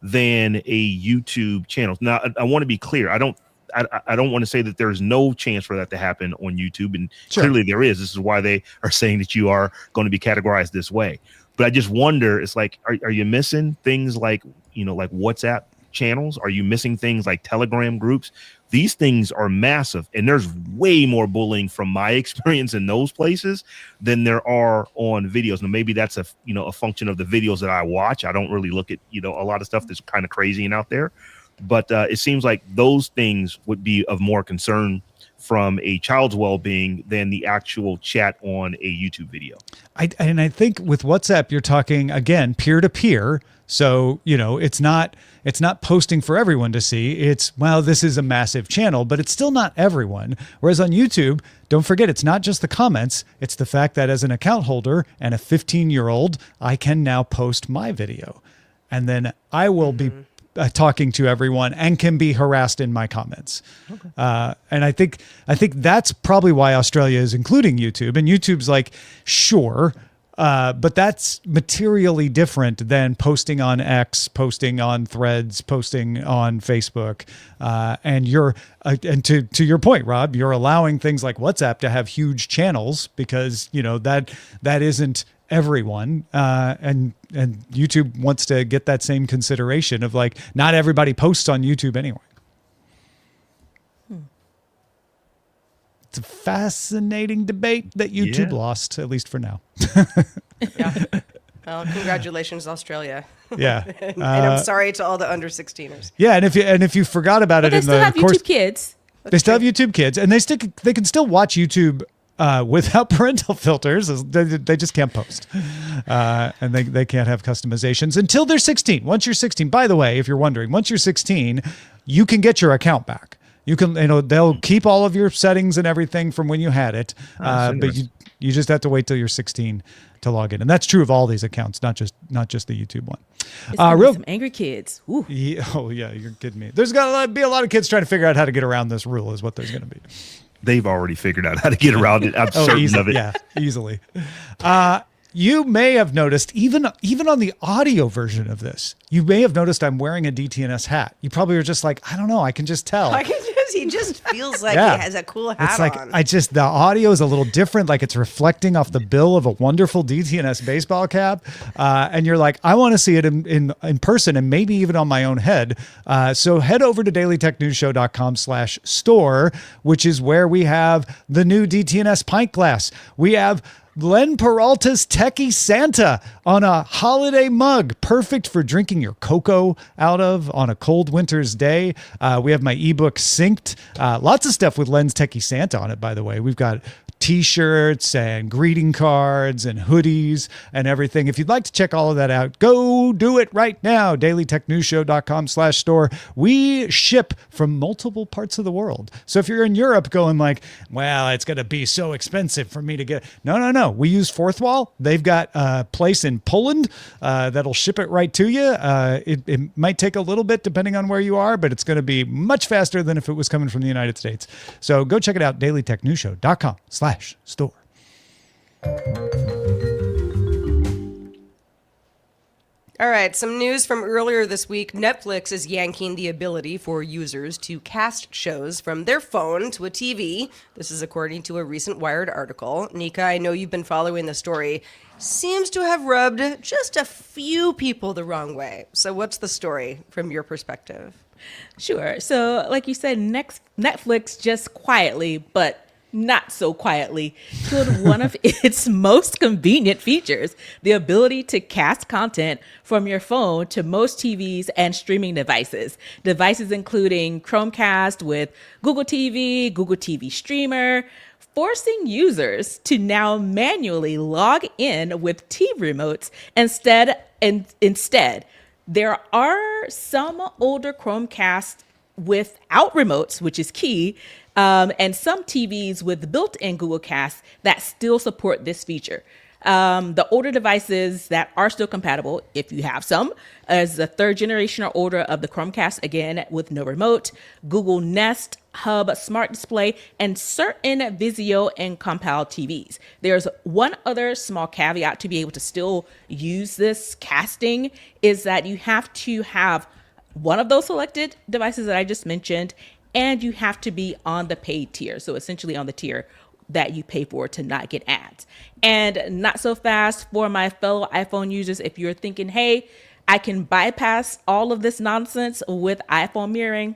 than a YouTube channel. Now, I want to be clear. I don't want to say that there's no chance for that to happen on YouTube, and clearly there is. This is why they are saying that you are going to be categorized this way. But I just wonder, it's like, are you missing things like WhatsApp channels? Are you missing things like Telegram groups? These things are massive, and there's way more bullying from my experience in those places than there are on videos. Now, maybe that's a function of the videos that I watch. I don't really look at a lot of stuff that's kind of crazy and out there, but it seems like those things would be of more concern from a child's well-being than the actual chat on a YouTube video. I think with WhatsApp, you're talking again peer-to-peer. So, it's not posting for everyone to see. It's, this is a massive channel, but it's still not everyone. Whereas on YouTube, don't forget, it's not just the comments. It's the fact that as an account holder and a 15-year-old, I can now post my video. And then I will be talking to everyone and can be harassed in my comments. Okay. And I think that's probably why Australia is including YouTube. And YouTube's like, sure, but that's materially different than posting on X, posting on Threads, posting on Facebook. And to your point, Rob, you're allowing things like WhatsApp to have huge channels because, that isn't everyone. And YouTube wants to get that same consideration of not everybody posts on YouTube anyway. It's a fascinating debate that YouTube lost, at least for now. Yeah. Well, congratulations, Australia. Yeah. and I'm sorry to all the under 16ers. Yeah, and if you forgot about it they in still the have course, YouTube Kids. They still have YouTube Kids, and they can still watch YouTube without parental filters. They just can't post, and they can't have customizations until they're 16. Once you're 16, by the way, if you're wondering, once you're 16, you can get your account back. You can, they'll keep all of your settings and everything from when you had it, but you just have to wait till you're 16 to log in, and that's true of all these accounts, not just the YouTube one. It's gonna be some angry kids. Ooh. Yeah, oh yeah, you're kidding me. There's gonna be a lot of kids trying to figure out how to get around this rule. Is what there's gonna be. They've already figured out how to get around it. I'm certain of it. Yeah, easily. You may have noticed, even on the audio version of this, you may have noticed I'm wearing a DTNS hat. You probably were just like, I don't know, I can just tell. He just feels like Yeah. he has a cool hat It's like on. the audio is a little different, like it's reflecting off the bill of a wonderful DTNS baseball cap, and you're like, I want to see it in person and maybe even on my own head. So head over to dailytechnewsshow.com/store, which is where we have the new DTNS pint glass. We have Len Peralta's Techie Santa on a holiday mug, perfect for drinking your cocoa out of on a cold winter's day. We have my ebook synced. Lots of stuff with Len's Techie Santa on it, by the way. We've got t-shirts and greeting cards and hoodies and everything. If you'd like to check all of that out, go do it right now. dailytechnewsshow.com/store. We ship from multiple parts of the world. So if you're in Europe going like, well, it's going to be so expensive for me to get. No. We use Fourth Wall. They've got a place in Poland that'll ship it right to you. It might take a little bit depending on where you are, but it's going to be much faster than if it was coming from the United States. So go check it out, dailytechnewsshow.com/store. All right, some news from earlier this week. Netflix is yanking the ability for users to cast shows from their phone to a TV. This is according to a recent Wired article. Nica, I know you've been following the story. Seems to have rubbed just a few people the wrong way. So what's the story from your perspective? Sure. So, like you said, Netflix just quietly, but not so quietly, killed one of its most convenient features, the ability to cast content from your phone to most TVs and streaming devices. Devices including Chromecast with Google TV Streamer, forcing users to now manually log in with TV remotes instead. There are some older Chromecasts without remotes, which is key, and some TVs with built-in Google Cast that still support this feature. The older devices that are still compatible, if you have some, is the third generation or older of the Chromecast, again, with no remote, Google Nest Hub Smart Display, and certain Vizio and Compal TVs. There's one other small caveat to be able to still use this casting is that you have to have one of those selected devices that I just mentioned, and you have to be on the paid tier. So essentially on the tier that you pay for to not get ads. And not so fast for my fellow iPhone users. If you're thinking, hey, I can bypass all of this nonsense with iPhone mirroring,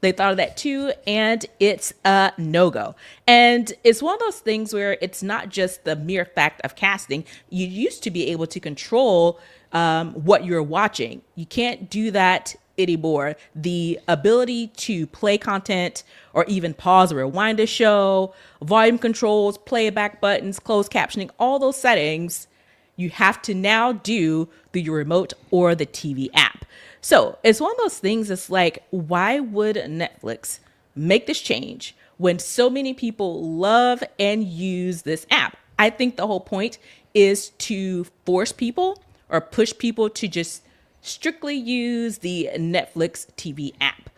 they thought of that too, and it's a no-go. And it's one of those things where it's not just the mere fact of casting. You used to be able to control what you're watching. You can't do that anymore. The ability to play content or even pause or rewind a show, volume controls, playback buttons, closed captioning, all those settings, you have to now do through your remote or the TV app. So it's one of those things that's like, why would Netflix make this change when so many people love and use this app? I think the whole point is to force people or push people to just strictly use the Netflix TV app.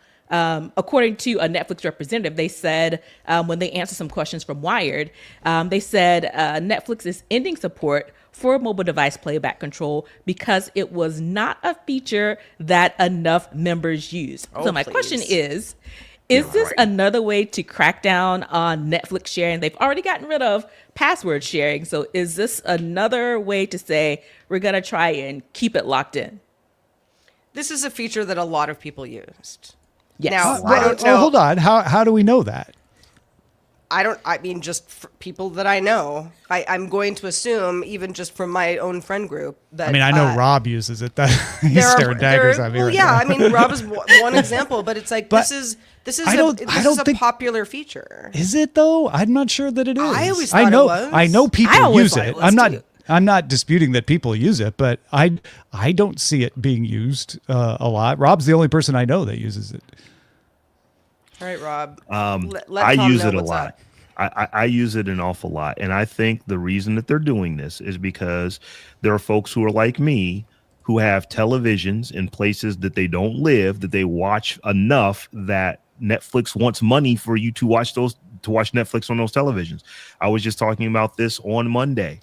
According to a Netflix representative, they said when they answered some questions from Wired, they said Netflix is ending support for mobile device playback control because it was not a feature that enough members used. So my question is this another way to crack down on Netflix sharing? They've already gotten rid of password sharing. So is this another way to say we're going to try and keep it locked in? This is a feature that a lot of people used. Yes. Now, I don't know. Hold on. How do we know that? I mean, just for people that I know, I'm going to assume, even just from my own friend group, that I mean, I know Robb uses it. He's there are- staring daggers there- at me well, right yeah, now. I mean, Rob is one example, but it's like But this is I don't a think- popular feature. Is it though? I'm not sure that it is. I always thought it was. I know people I always use thought it. it was I'm not. too. I'm not disputing that people use it, but I don't see it being used a lot. Rob's the only person I know that uses it. All right, Rob. Let I Tom use know it a what's lot. up. I use it an awful lot. And I think the reason that they're doing this is because there are folks who are like me who have televisions in places that they don't live, that they watch enough that Netflix wants money for you to watch Netflix on those televisions. I was just talking about this on Monday.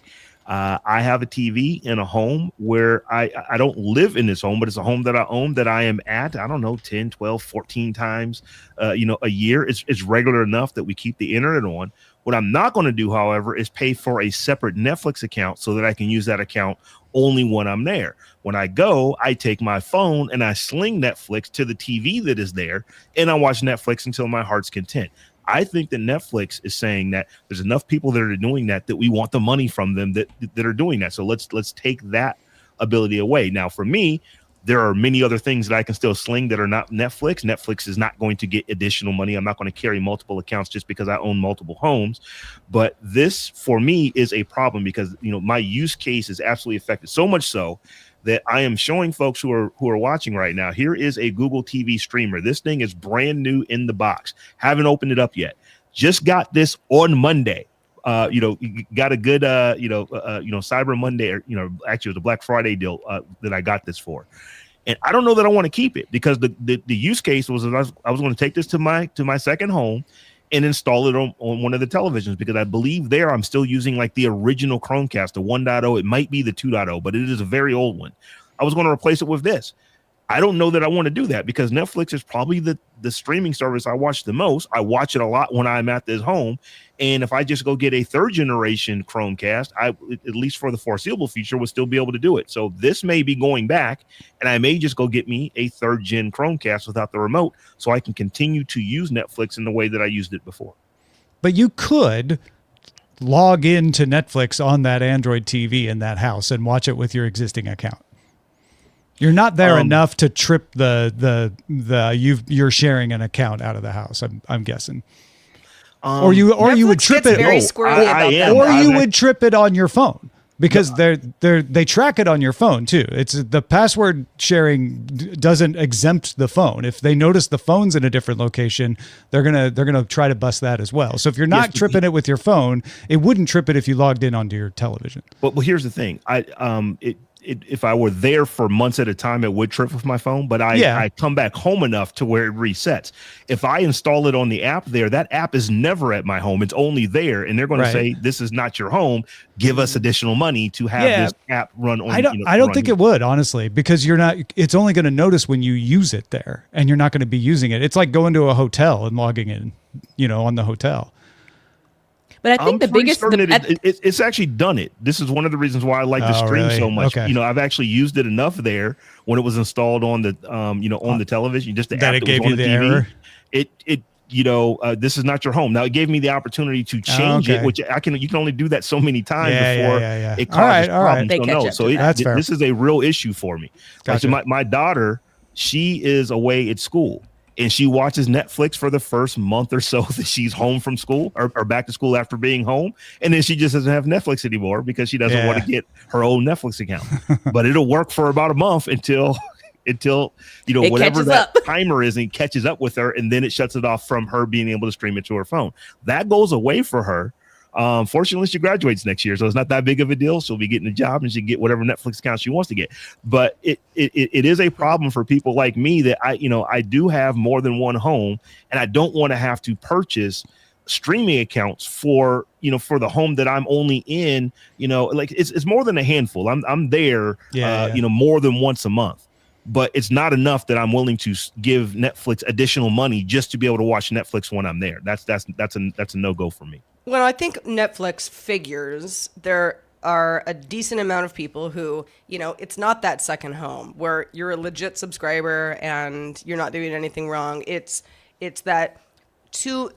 I have a TV in a home where I don't live in this home, but it's a home that I own that I am at, I don't know, 10, 12, 14 times, a year. It's regular enough that we keep the internet on. What I'm not going to do, however, is pay for a separate Netflix account so that I can use that account only when I'm there. When I go, I take my phone and I sling Netflix to the TV that is there, and I watch Netflix until my heart's content. I think that Netflix is saying that there's enough people that are doing that we want the money from them that are doing that. So let's take that ability away. Now, for me, there are many other things that I can still sling that are not Netflix. Netflix is not going to get additional money. I'm not going to carry multiple accounts just because I own multiple homes. But this, for me, is a problem because my use case is absolutely affected. So much so that I am showing folks who are watching right now. Here is a Google TV streamer. This thing is brand new in the box. Haven't opened it up yet. Just got this on Monday. Got a good Cyber Monday, or actually it was a Black Friday deal that I got this for. And I don't know that I want to keep it because the use case was that I was going to take this to my second home and install it on one of the televisions, because I believe there I'm still using like the original Chromecast, the 1.0. It might be the 2.0, but it is a very old one. I was going to replace it with this. I don't know that I want to do that because Netflix is probably the streaming service I watch the most. I watch it a lot when I'm at this home. And if I just go get a third generation Chromecast, I, at least for the foreseeable future, would still be able to do it. So this may be going back, and I may just go get me a third gen Chromecast without the remote so I can continue to use Netflix in the way that I used it before. But you could log into Netflix on that Android TV in that house and watch it with your existing account. You're not there enough to trip you're sharing an account out of the house. I'm guessing. Or you would trip gets it. very squirrely about that. Or you would trip it on your phone because they track it on your phone too. It's the password sharing doesn't exempt the phone. If they notice the phone's in a different location, they're gonna try to bust that as well. So if you're not tripping it with your phone, it wouldn't trip it if you logged in onto your television. Well, here's the thing. If I were there for months at a time, it would trip with my phone, but I come back home enough to where it resets. If I install it on the app there, that app is never at my home. It's only there, and they're going to say, this is not your home. Give us additional money to have this app run on. I don't think it would, honestly, because it's only going to notice when you use it there, and you're not going to be using it. It's like going to a hotel and logging in, on the hotel. But I think the biggest, it's actually done it. This is one of the reasons why I like the stream so much. Okay. I've actually used it enough there when it was installed on the, on the television. Just the that app it gave was you on the TV. error. This is not your home. Now it gave me the opportunity to change it, which you can only do that so many times before it causes problems. This is a real issue for me. Gotcha. Like, my daughter, she is away at school. And she watches Netflix for the first month or so that she's home from school or back to school after being home. And then she just doesn't have Netflix anymore because she doesn't want to get her own Netflix account. But it'll work for about a month until whatever that timer is, and catches up with her. And then it shuts it off from her being able to stream it to her phone. That goes away for her. Fortunately, she graduates next year, so it's not that big of a deal. She'll be getting a job and she can get whatever Netflix account she wants to get. But it is a problem for people like me that I do have more than one home, and I don't want to have to purchase streaming accounts for the home that I'm only in. Like it's more than a handful. I'm there, more than once a month. But it's not enough that I'm willing to give Netflix additional money just to be able to watch Netflix when I'm there. That's a no-go for me. Well, I think Netflix figures there are a decent amount of people who, it's not that second home where you're a legit subscriber and you're not doing anything wrong. It's that to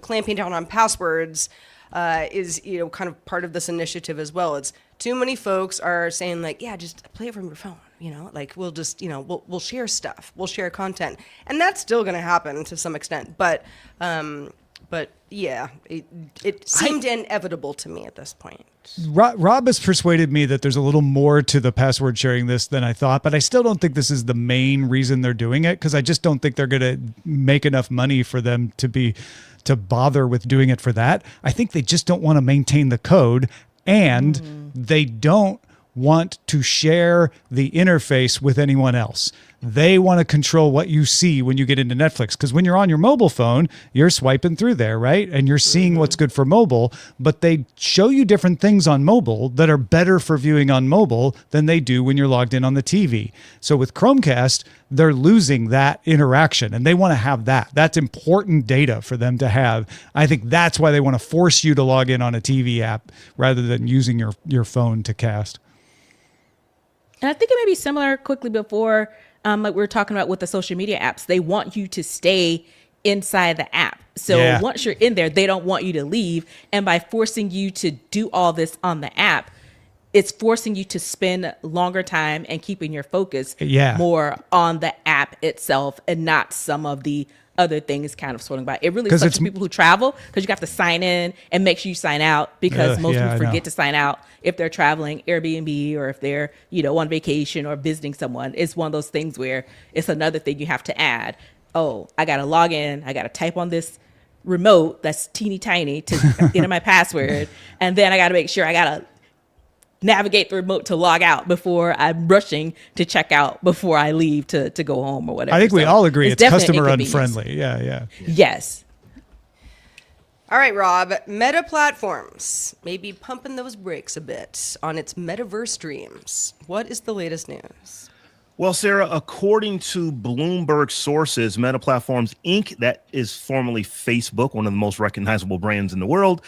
clamping down on passwords is kind of part of this initiative as well. It's too many folks are saying like, yeah, just play it from your phone. Like we'll just we'll share stuff, we'll share content, and that's still going to happen to some extent. But yeah, it seemed inevitable to me at this point. Rob has persuaded me that there's a little more to the password sharing this than I thought, but I still don't think this is the main reason they're doing it, because I just don't think they're going to make enough money for them to bother with doing it for that. I think they just don't want to maintain the code, and they don't want to share the interface with anyone else. They want to control what you see when you get into Netflix, because when you're on your mobile phone, you're swiping through there, right? And you're seeing what's good for mobile, but they show you different things on mobile that are better for viewing on mobile than they do when you're logged in on the TV. So with Chromecast, they're losing that interaction, and they want to have that. That's important data for them to have. I think that's why they want to force you to log in on a TV app rather than using your phone to cast. And I think it may be similar quickly before, like we were talking about with the social media apps. They want you to stay inside the app. So once you're in there, they don't want you to leave. And by forcing you to do all this on the app, it's forcing you to spend longer time and keeping your focus more on the app itself and not some of the other things kind of sorting about. It really sucks for people who travel, because you have to sign in and make sure you sign out, because most people forget to sign out if they're traveling Airbnb or if they're, on vacation or visiting someone. It's one of those things where it's another thing you have to add. Oh, I got to log in. I got to type on this remote that's teeny tiny to enter my password. And then I got to make sure I got to navigate the remote to log out before I'm rushing to check out before I leave to go home or whatever. I think we all agree it's customer unfriendly. Yeah. Yes. All right, Rob, Meta Platforms may be pumping those brakes a bit on its Metaverse dreams. What is the latest news? Well, Sarah, according to Bloomberg sources, Meta Platforms Inc., that is formerly Facebook, one of the most recognizable brands in the world,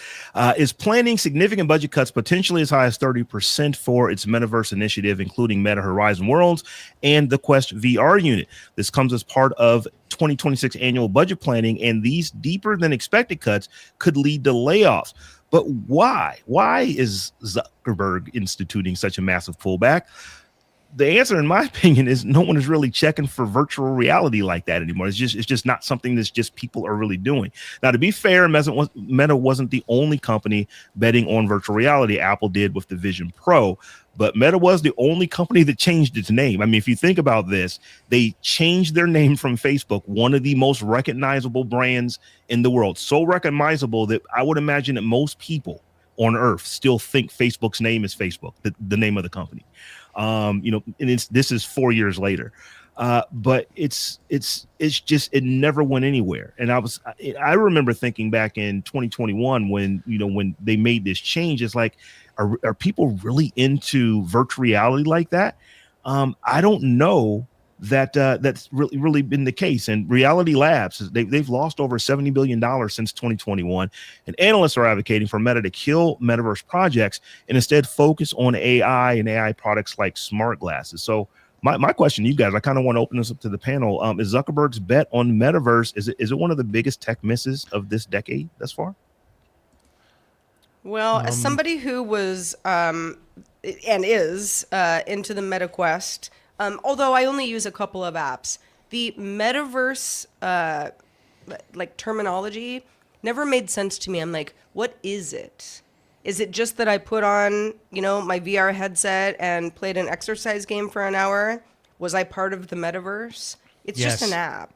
is planning significant budget cuts, potentially as high as 30% for its Metaverse initiative, including Meta Horizon Worlds and the Quest VR unit. This comes as part of 2026 annual budget planning, and these deeper than expected cuts could lead to layoffs. But why? Why is Zuckerberg instituting such a massive pullback? The answer, in my opinion, is no one is really checking for virtual reality like that anymore. It's just not something that's just people are really doing. Now, to be fair, Meta wasn't the only company betting on virtual reality. Apple did with the Vision Pro, but Meta was the only company that changed its name. I mean, if you think about this, they changed their name from Facebook, one of the most recognizable brands in the world. So recognizable that I would imagine that most people on Earth still think Facebook's name is Facebook, the name of the company. And this is 4 years later, but it's just, it never went anywhere. And I remember thinking back in 2021 when they made this change, it's like, are people really into virtual reality like that? I don't know that that's really been the case. And Reality Labs, they've lost over $70 billion since 2021. And analysts are advocating for Meta to kill Metaverse projects and instead focus on AI and AI products like smart glasses. So my question to you guys, I kind of want to open this up to the panel. Is Zuckerberg's bet on Metaverse, is it one of the biggest tech misses of this decade thus far? Well, as somebody who was and is into the Meta Quest, although I only use a couple of apps, the Metaverse terminology never made sense to me. I'm like, what is it? Is it just that I put on, my VR headset and played an exercise game for an hour? Was I part of the Metaverse? It's just an app.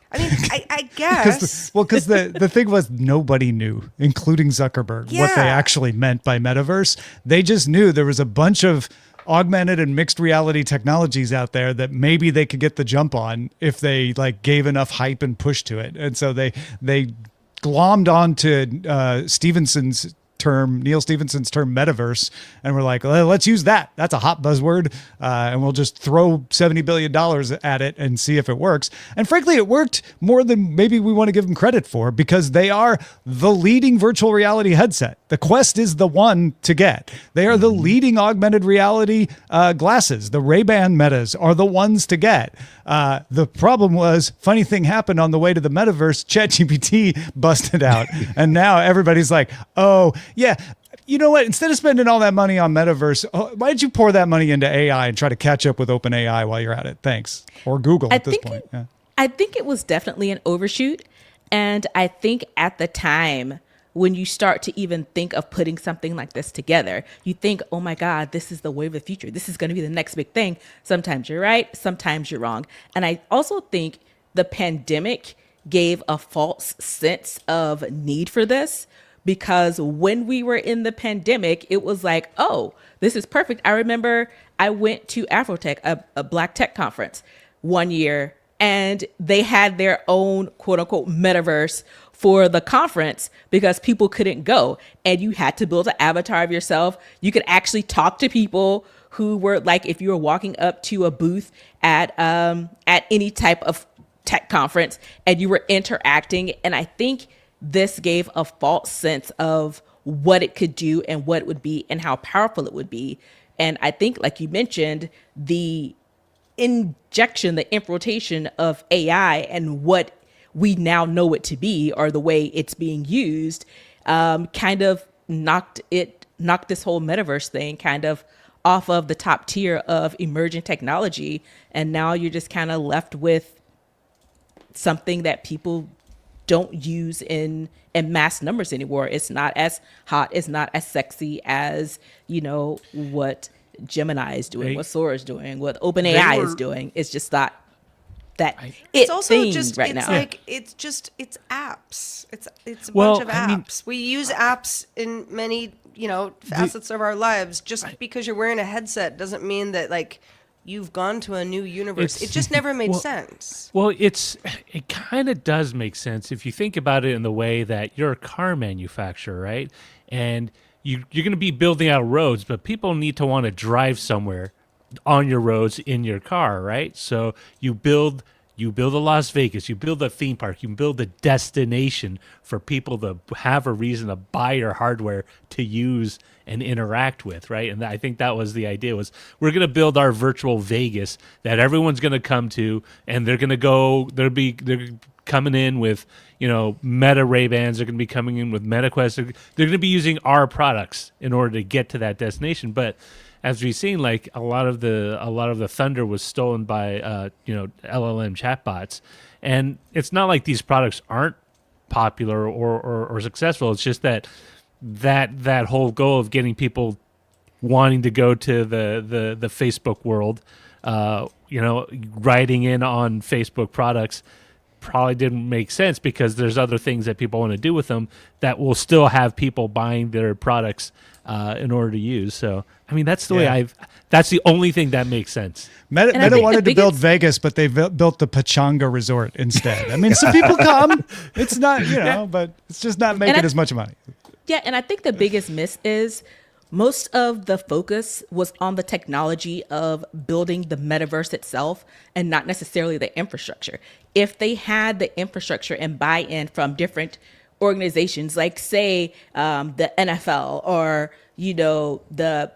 I mean, I guess. Because the thing was, nobody knew, including Zuckerberg, what they actually meant by Metaverse. They just knew there was a bunch of augmented and mixed reality technologies out there that maybe they could get the jump on if they gave enough hype and push to it. And so they glommed onto Neil Stephenson's term Metaverse, and we're like, well, let's use that. That's a hot buzzword, and we'll just throw $70 billion at it and see if it works. And frankly, it worked more than maybe we want to give them credit for, because they are the leading virtual reality headset. The Quest is the one to get. They are the leading augmented reality glasses. The Ray-Ban Metas are the ones to get. The problem was, funny thing happened on the way to the metaverse, ChatGPT busted out. And now everybody's like, oh, yeah, you know what? Instead of spending all that money on metaverse, why did you pour that money into AI and try to catch up with OpenAI while you're at it? Thanks. Or Google at this point. Yeah. I think it was definitely an overshoot. And I think at the time, when you start to even think of putting something like this together, you think, oh my God, this is the wave of the future. This is going to be the next big thing. Sometimes you're right, sometimes you're wrong. And I also think the pandemic gave a false sense of need for this, because when we were in the pandemic, it was like, oh, this is perfect. I remember I went to Afrotech, a Black tech conference one year, and they had their own quote unquote metaverse for the conference because people couldn't go, and you had to build an avatar of yourself. You could actually talk to people who were like, if you were walking up to a booth at any type of tech conference and you were interacting. And I think this gave a false sense of what it could do and what it would be and how powerful it would be. And I think, like you mentioned, the injection, the infiltration of AI and what we now know it to be, or the way it's being used, kind of knocked this whole metaverse thing kind of off of the top tier of emerging technology. And now you're just kind of left with something that people don't use in mass numbers anymore. It's not as hot, it's not as sexy as, what Gemini is doing, what Sora is doing, what OpenAI is doing. It's just not that it's also thing just right it's now. like it's apps. It's a bunch of apps. We use apps in many facets of our lives. Just because you're wearing a headset doesn't mean that like you've gone to a new universe. It just never made sense. Well, it kind of does make sense if you think about it in the way that you're a car manufacturer, right? And you're going to be building out roads, but people need to want to drive somewhere on your roads in your car, right? So you build a Las Vegas, you build a theme park, you build a destination for people to have a reason to buy your hardware to use and interact with, right? And I think that was the idea, was we're going to build our virtual Vegas that everyone's going to come to, and they're coming in with, Meta Ray-Bans, they're going to be coming in with MetaQuest. They're going to be using our products in order to get to that destination. But as we've seen, like a lot of the thunder was stolen by LLM chatbots, and it's not like these products aren't popular or successful. It's just that whole goal of getting people wanting to go to the Facebook world, riding in on Facebook products, probably didn't make sense, because there's other things that people want to do with them that will still have people buying their products in order to use. So, I mean, that's the way that's the only thing that makes sense. Meta wanted to build Vegas, but they built the Pachanga Resort instead. I mean, some people come. It's not, but it's just not making as much money. Yeah, and I think the biggest miss is most of the focus was on the technology of building the metaverse itself and not necessarily the infrastructure. If they had the infrastructure and buy-in from different organizations, like say the NFL or the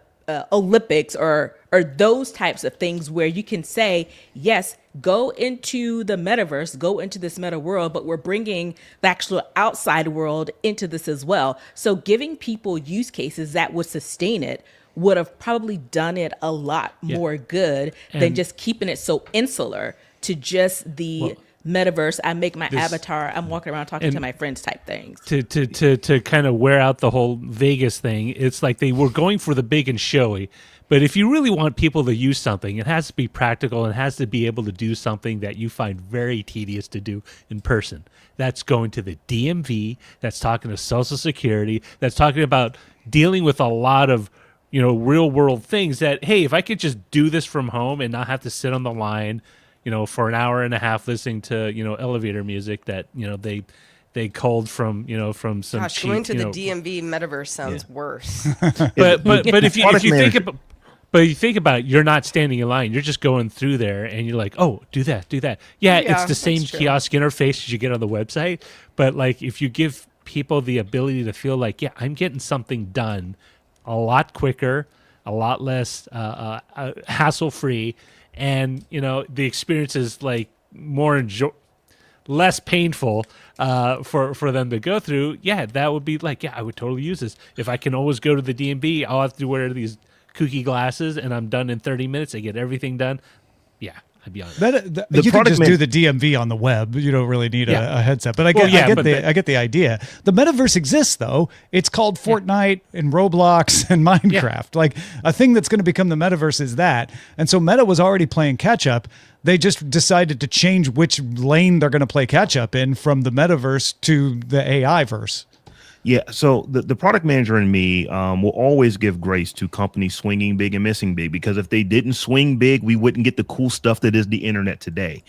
Olympics or those types of things, where you can say, yes, go into the metaverse, go into this meta world, but we're bringing the actual outside world into this as well. So giving people use cases that would sustain it would have probably done it a lot more good than just keeping it so insular to just the metaverse. I make my avatar, I'm walking around talking to my friends type things. To kind of wear out the whole Vegas thing, it's like they were going for the big and showy. But if you really want people to use something, it has to be practical and has to be able to do something that you find very tedious to do in person. That's going to the DMV, that's talking to Social Security, that's talking about dealing with a lot of real world things that, hey, if I could just do this from home and not have to sit on the line for an hour and a half listening to elevator music that they culled from from some cheap, going to the DMV metaverse sounds worse. but if you think about it, you're not standing in line. You're just going through there, and you're like, oh, do that. Yeah, it's the same kiosk interface as you get on the website. But like, if you give people the ability to feel like, yeah, I'm getting something done a lot quicker, a lot less hassle-free, and the experience is like more less painful for them to go through. Yeah, that would be like, yeah, I would totally use this. If I can always go to the DMV, I'll have to wear these kooky glasses, and I'm done in 30 minutes. I get everything done. Yeah, I'd be on it. You can just do the DMV on the web. You don't really need a headset. But I get the idea. The metaverse exists, though. It's called Fortnite and Roblox and Minecraft. Like, a thing that's going to become the metaverse is that. And so Meta was already playing catch up. They just decided to change which lane they're going to play catch up in from the metaverse to the AI verse. Yeah, so the product manager in me will always give grace to companies swinging big and missing big, because if they didn't swing big, we wouldn't get the cool stuff that is the internet today.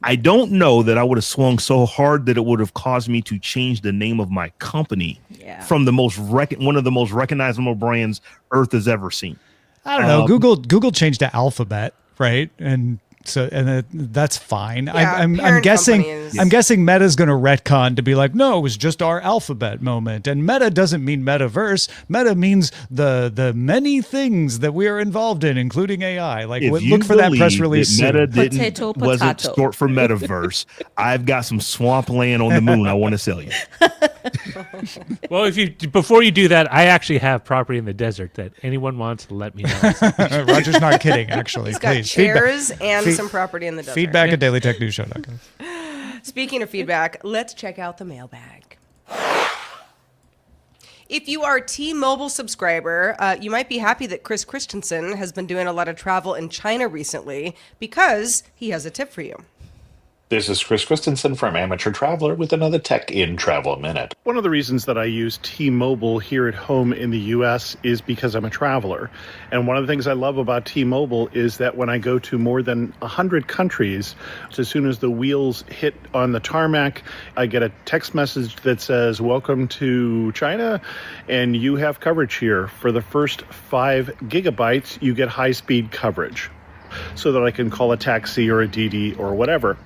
I don't know that I would have swung so hard that it would have caused me to change the name of my company from the one of the most recognizable brands Earth has ever seen. I don't know. Google changed to Alphabet, right? And that's fine. Yeah, I'm guessing Meta's going to retcon to be like, no, it was just our Alphabet moment. And Meta doesn't mean Metaverse. Meta means the many things that we are involved in, including AI. Like, look for that press release. Meta wasn't short for Metaverse. I've got some swampland on the moon I want to sell you. Well, before you do that, I actually have property in the desert that anyone wants, let me know. Roger's not kidding, actually. He's got chairs and some property in the desert. Feedback at dailytechnewsshow.com. Speaking of feedback, let's check out the mailbag. If you are a T-Mobile subscriber, you might be happy that Chris Christensen has been doing a lot of travel in China recently, because he has a tip for you. This is Chris Christensen from Amateur Traveler with another Tech in Travel Minute. One of the reasons that I use T-Mobile here at home in the U.S. is because I'm a traveler. And one of the things I love about T-Mobile is that when I go to more than 100 countries, as soon as the wheels hit on the tarmac, I get a text message that says, "Welcome to China, and you have coverage here. For the first 5 gigabytes, you get high-speed coverage," so that I can call a taxi or a DD or whatever.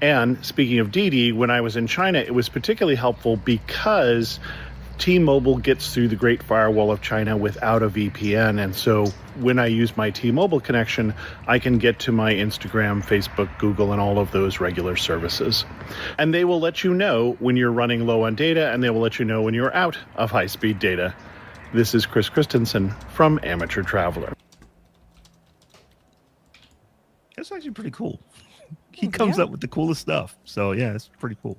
And speaking of DD, when I was in China, it was particularly helpful because T-Mobile gets through the Great Firewall of China without a VPN. And so when I use my T-Mobile connection, I can get to my Instagram, Facebook, Google, and all of those regular services. And they will let you know when you're running low on data, and they will let you know when you're out of high-speed data. This is Chris Christensen from Amateur Traveler. That's actually pretty cool. He comes up with the coolest stuff. So yeah, it's pretty cool.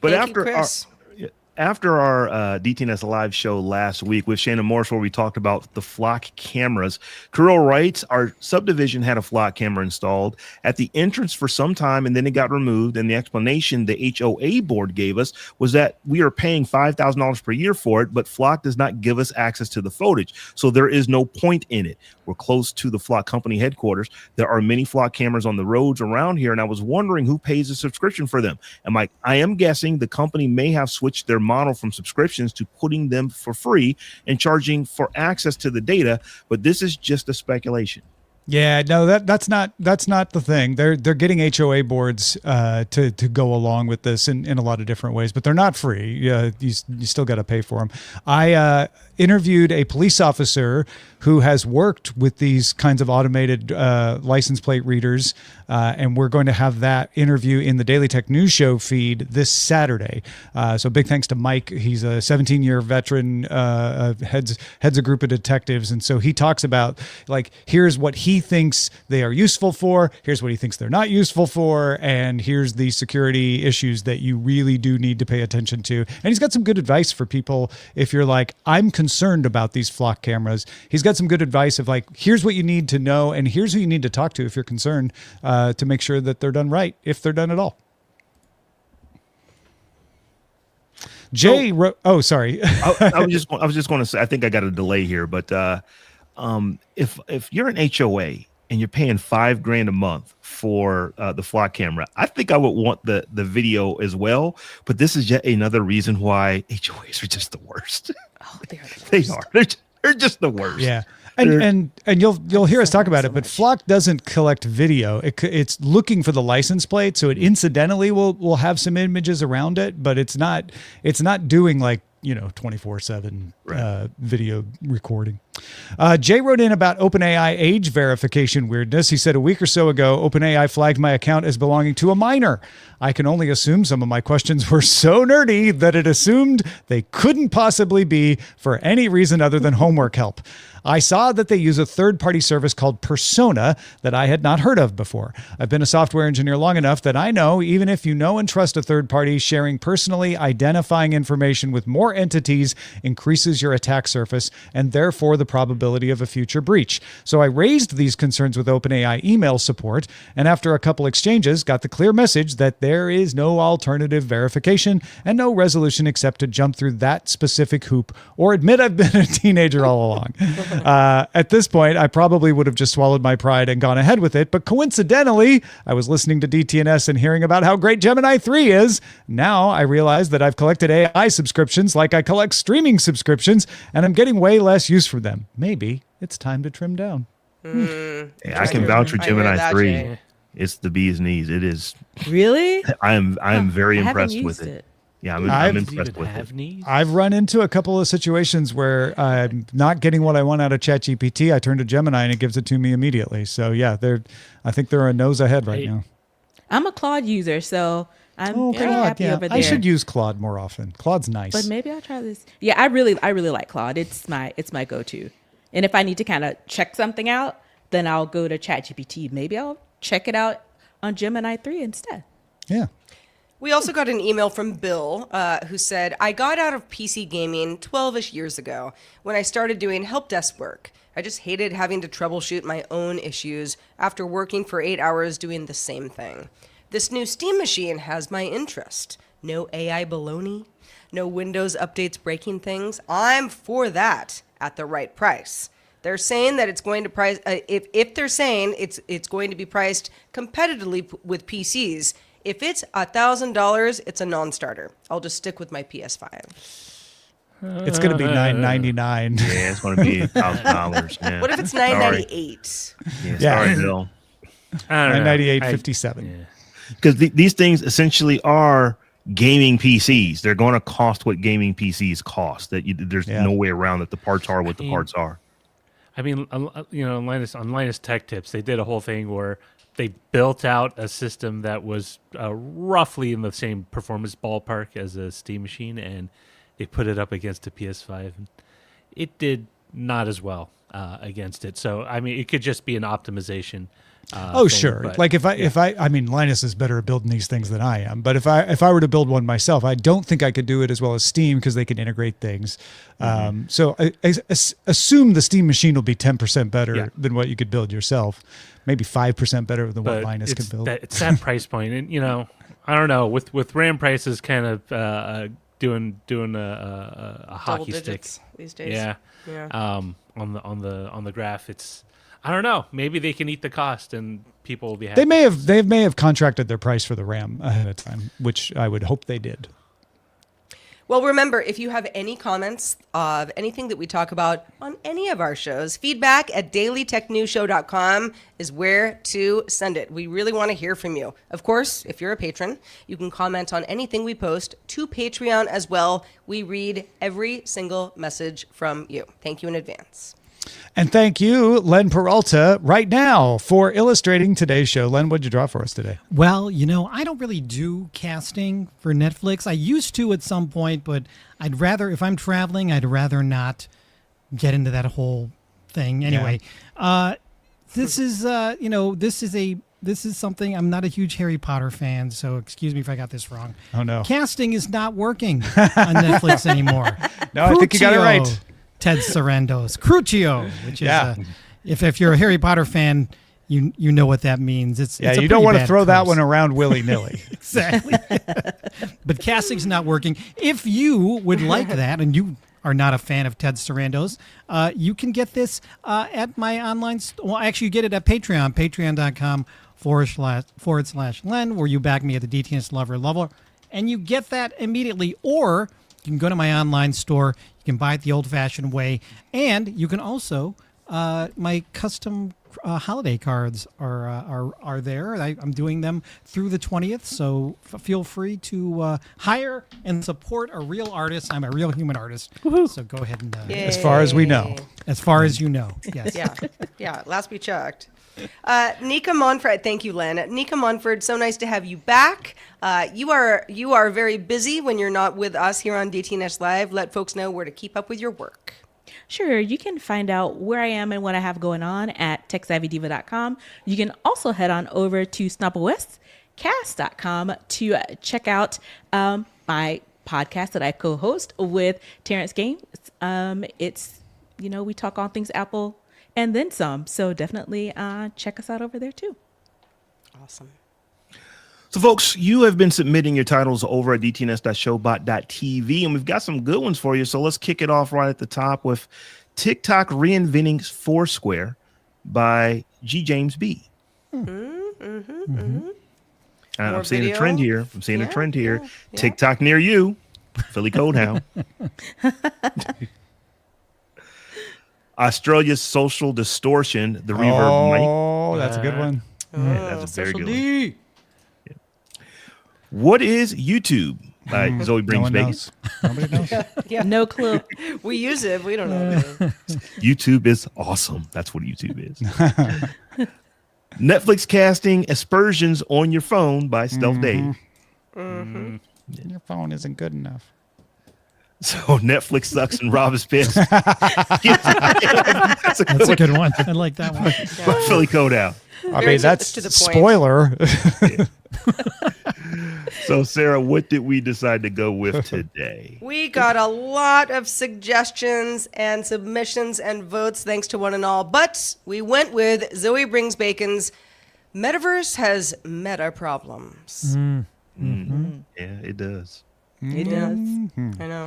But after our DTNS live show last week with Shannon Morris, where we talked about the flock cameras, Kirill writes, our subdivision had a flock camera installed at the entrance for some time, and then it got removed. And the explanation the HOA board gave us was that we are paying $5,000 per year for it, but flock does not give us access to the footage. So there is no point in it. We're close to the flock company headquarters. There are many flock cameras on the roads around here, and I was wondering who pays a subscription for them. And Mike, I am guessing the company may have switched their model from subscriptions to putting them for free and charging for access to the data, but this is just a speculation. Yeah, no, that's not the thing. They're getting HOA boards to go along with this in a lot of different ways, but they're not free. You still got to pay for them. I interviewed a police officer who has worked with these kinds of automated license plate readers, and we're going to have that interview in the Daily Tech News Show feed this Saturday. So big thanks to Mike. He's a 17-year veteran, heads a group of detectives, and so he talks about, like, here's what he thinks they are useful for, here's what he thinks they're not useful for, and here's the security issues that you really do need to pay attention to. And he's got some good advice for people if you're like, I'm concerned about these flock cameras. He's got some good advice of, like, here's what you need to know, and here's who you need to talk to if you're concerned, to make sure that they're done right, if they're done at all. Jay, sorry. I was just going to say, I think I got a delay here, but if you're an HOA and you're paying $5,000 a month for the flock camera, I think I would want the video as well. But this is yet another reason why HOAs are just the worst. Oh, they are the worst. They're just the worst. Yeah. And you'll hear us talk about it, but Flock doesn't collect video. It's looking for the license plate, so it incidentally will have some images around it, but it's not doing like 24/7 video recording. Jay wrote in about OpenAI age verification weirdness. He said a week or so ago, OpenAI flagged my account as belonging to a minor. I can only assume some of my questions were so nerdy that it assumed they couldn't possibly be for any reason other than homework help. I saw that they use a third-party service called Persona that I had not heard of before. I've been a software engineer long enough that I know even if you know and trust a third party, sharing personally identifying information with more entities increases your attack surface and therefore the probability of a future breach. So I raised these concerns with OpenAI email support, and after a couple exchanges, got the clear message that there is no alternative verification and no resolution except to jump through that specific hoop or admit I've been a teenager all along. At this point, I probably would have just swallowed my pride and gone ahead with it, but coincidentally, I was listening to DTNS and hearing about how great Gemini 3 is. Now I realize that I've collected AI subscriptions like I collect streaming subscriptions, and I'm getting way less use for them. Maybe it's time to trim down. Yeah, I can vouch for Gemini 3. Jay. It's the bee's knees. It is. Really? I am very I haven't impressed with used it. Yeah, I'm impressed with it. Knees? I've run into a couple of situations where I'm not getting what I want out of ChatGPT. I turn to Gemini and it gives it to me immediately. So yeah, I think they're a nose ahead right now. I'm a Claude user, so I'm very happy over there. I should use Claude more often. Claude's nice. But maybe I'll try this. Yeah, I really like Claude. It's my go-to. And if I need to kind of check something out, then I'll go to ChatGPT. Maybe I'll check it out on Gemini 3 instead. Yeah. We also got an email from Bill who said, I got out of PC gaming 12-ish years ago when I started doing help desk work. I just hated having to troubleshoot my own issues after working for 8 hours doing the same thing. This new Steam machine has my interest. No AI baloney, no Windows updates breaking things. I'm for that at the right price. They're saying that it's going to price, if they're saying it's going to be priced competitively with PCs, if it's $1,000, it's a non-starter. I'll just stick with my PS5. It's going to be $999. Yeah, it's going to be $1,000. Yeah. What if it's $998? Sorry, Bill. $998.57. Because these things essentially are gaming PCs. They're going to cost what gaming PCs cost. There's no way around that. The parts are what the parts are. I mean, on Linus Tech Tips, they did a whole thing where they built out a system that was roughly in the same performance ballpark as a Steam machine, and they put it up against a PS5. And it did not as well against it. So, I mean, it could just be an optimization. Sure. But, like if I mean, Linus is better at building these things than I am. But if I were to build one myself, I don't think I could do it as well as Steam because they can integrate things. So I assume the Steam machine will be 10% better than what you could build yourself. Maybe 5% better than what Linus can build. It's that price point, and I don't know with RAM prices kind of doing a hockey stick these days. Yeah. On the graph, it's. I don't know. Maybe they can eat the cost and people will be happy. They may have contracted their price for the RAM ahead of time, which I would hope they did. Well, remember, if you have any comments of anything that we talk about on any of our shows, feedback at dailytechnewsshow.com is where to send it. We really want to hear from you. Of course, if you're a patron, you can comment on anything we post to Patreon as well. We read every single message from you. Thank you in advance. And thank you, Len Peralta, right now for illustrating today's show. Len, what'd you draw for us today? Well, I don't really do casting for Netflix. I used to at some point, but I'd rather, if I'm traveling, I'd rather not get into that whole thing. Anyway, this is something, I'm not a huge Harry Potter fan, so excuse me if I got this wrong. Oh, no. Casting is not working on Netflix anymore. No, I think you got it right. Ted Sarandos, Crucio, which is if you're a Harry Potter fan, you know what that means. It's you don't want to throw that one around willy-nilly. Exactly. But casting's not working. If you would like that, and you are not a fan of Ted Sarandos, you can get this at my online store. Well, actually, you get it at Patreon, patreon.com/Len, where you back me at the DTNS Lover level, and you get that immediately. Or you can go to my online store. You can buy it the old-fashioned way, and you can also my custom holiday cards are there. I'm doing them through the 20th, so feel free to hire and support a real artist. I'm a real human artist, so go ahead and as far as we know. As far as you know, yes. Yeah. Last we checked. Nica Montford, thank you, Len. Nica Montford, so nice to have you back. You are very busy when you're not with us here on DTNS Live. Let folks know where to keep up with your work. Sure, you can find out where I am and what I have going on at techsavvydiva.com. You can also head on over to SnappleWestCast.com to check out my podcast that I co-host with Terrence Gaines. It's, we talk all things Apple and then some. So definitely check us out over there too. Awesome. So, folks, you have been submitting your titles over at dtns.showbot.tv, and we've got some good ones for you. So let's kick it off right at the top with TikTok Reinventing Foursquare by G. James B. I'm seeing a trend here. Yeah. TikTok near you, Philly Codehound. Australia's Social Distortion, the reverb mic. Oh, that's a good one. That's a very good one. What is YouTube by Zoe Brings Bacon? Nobody knows. Yeah. No clue. We use it. We don't know. YouTube is awesome. That's what YouTube is. Netflix casting Aspersions on Your Phone by Stealth Dave. Your phone isn't good enough. So Netflix sucks and Robb is pissed. That's That's a good one. I like that one. Philly Code out. I mean, that's to the point. spoiler. So, Sarah, what did we decide to go with today? We got a lot of suggestions and submissions and votes, thanks to one and all. But we went with Zoe Brings Bacon's Metaverse has meta problems. Yeah, it does. It does. I know.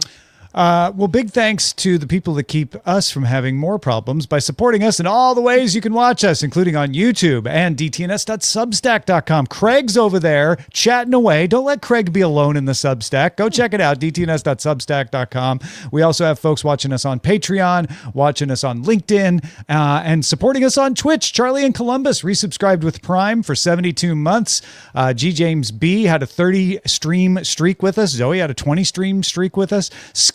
Well, big thanks to the people that keep us from having more problems by supporting us in all the ways you can watch us, including on YouTube and dtns.substack.com. Craig's over there chatting away. Don't let Craig be alone in the Substack. Go check it out, dtns.substack.com. We also have folks watching us on Patreon, watching us on LinkedIn, and supporting us on Twitch. Charlie in Columbus resubscribed with Prime for 72 months. G. James B. had a 30-stream streak with us. Zoe had a 20-stream streak with us.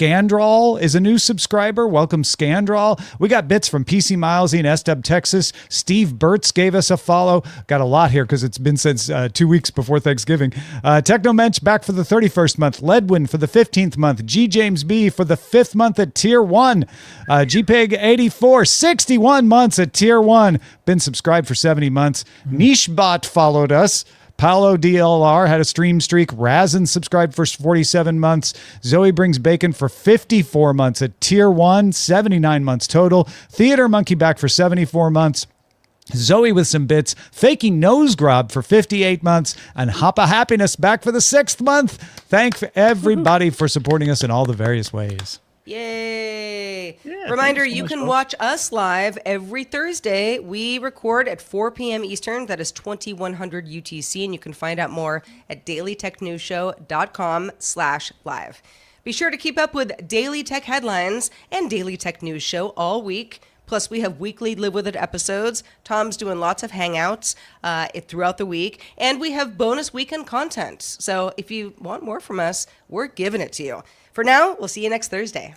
Scandral is a new subscriber. Welcome, Scandral. We got bits from PC Milesy and SW Texas. Steve Burtz gave us a follow. Got a lot here because it's been since 2 weeks before Thanksgiving. Technomensch back for the 31st month. Ledwin for the 15th month. G. James B. for the 5th month at Tier 1. GPEG84, 61 months at Tier 1. Been subscribed for 70 months. Nichebot followed us. Paolo DLR had a stream streak. Razin subscribed for 47 months. Zoe Brings Bacon for 54 months at Tier 1, 79 months total. Theater Monkey back for 74 months. Zoe with some bits. Faking Nose Grub for 58 months. And Hoppa Happiness back for the 6th month. Thank everybody for supporting us in all the various ways. Yay! Yeah, Reminder, thanks so you much, can folks. watch us live every Thursday. We record at 4 p.m. Eastern. That is 2100 UTC. And you can find out more at dailytechnewsshow.com/live. Be sure to keep up with Daily Tech Headlines and Daily Tech News Show all week. Plus, we have weekly Live With It episodes. Tom's doing lots of hangouts throughout the week. And we have bonus weekend content. So if you want more from us, we're giving it to you. For now, we'll see you next Thursday.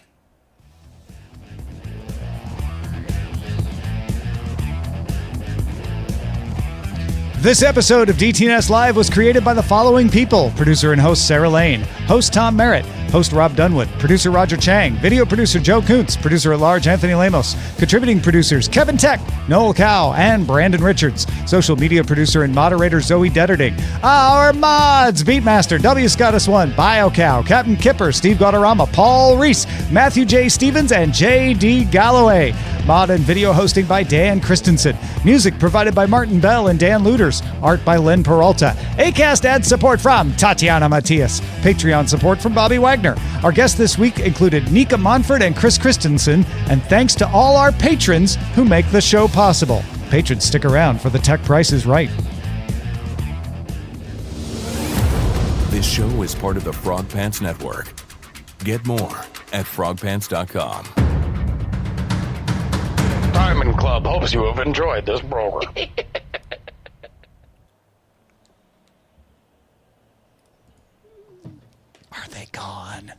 This episode of DTNS Live was created by the following people. Producer and host Sarah Lane. Host Tom Merritt. Host Robb Dunewood. Producer Roger Chang. Video producer Joe Kuntz. Producer at large Anthony Lemos. Contributing producers Kevin Tech, Noel Cow, and Brandon Richards. Social media producer and moderator Zoe Detterding. Our mods: Beatmaster, W. Scottus1, BioCow, Captain Kipper, Steve Guadarrama, Paul Reese, Matthew J. Stevens, and J.D. Galloway. Mod and video hosting by Dan Christensen. Music provided by Martin Bell and Dan Looters. Art by Len Peralta. Acast ad support from Tatiana Matias. Patreon support from Bobby Wagner. Our guests this week included Nica Montford and Chris Christensen. And thanks to all our patrons who make the show possible. Patrons, stick around for the Tech Price is Right. This show is part of the Frog Pants Network. Get more at frogpants.com. Diamond Club hopes you have enjoyed this program. Are they gone?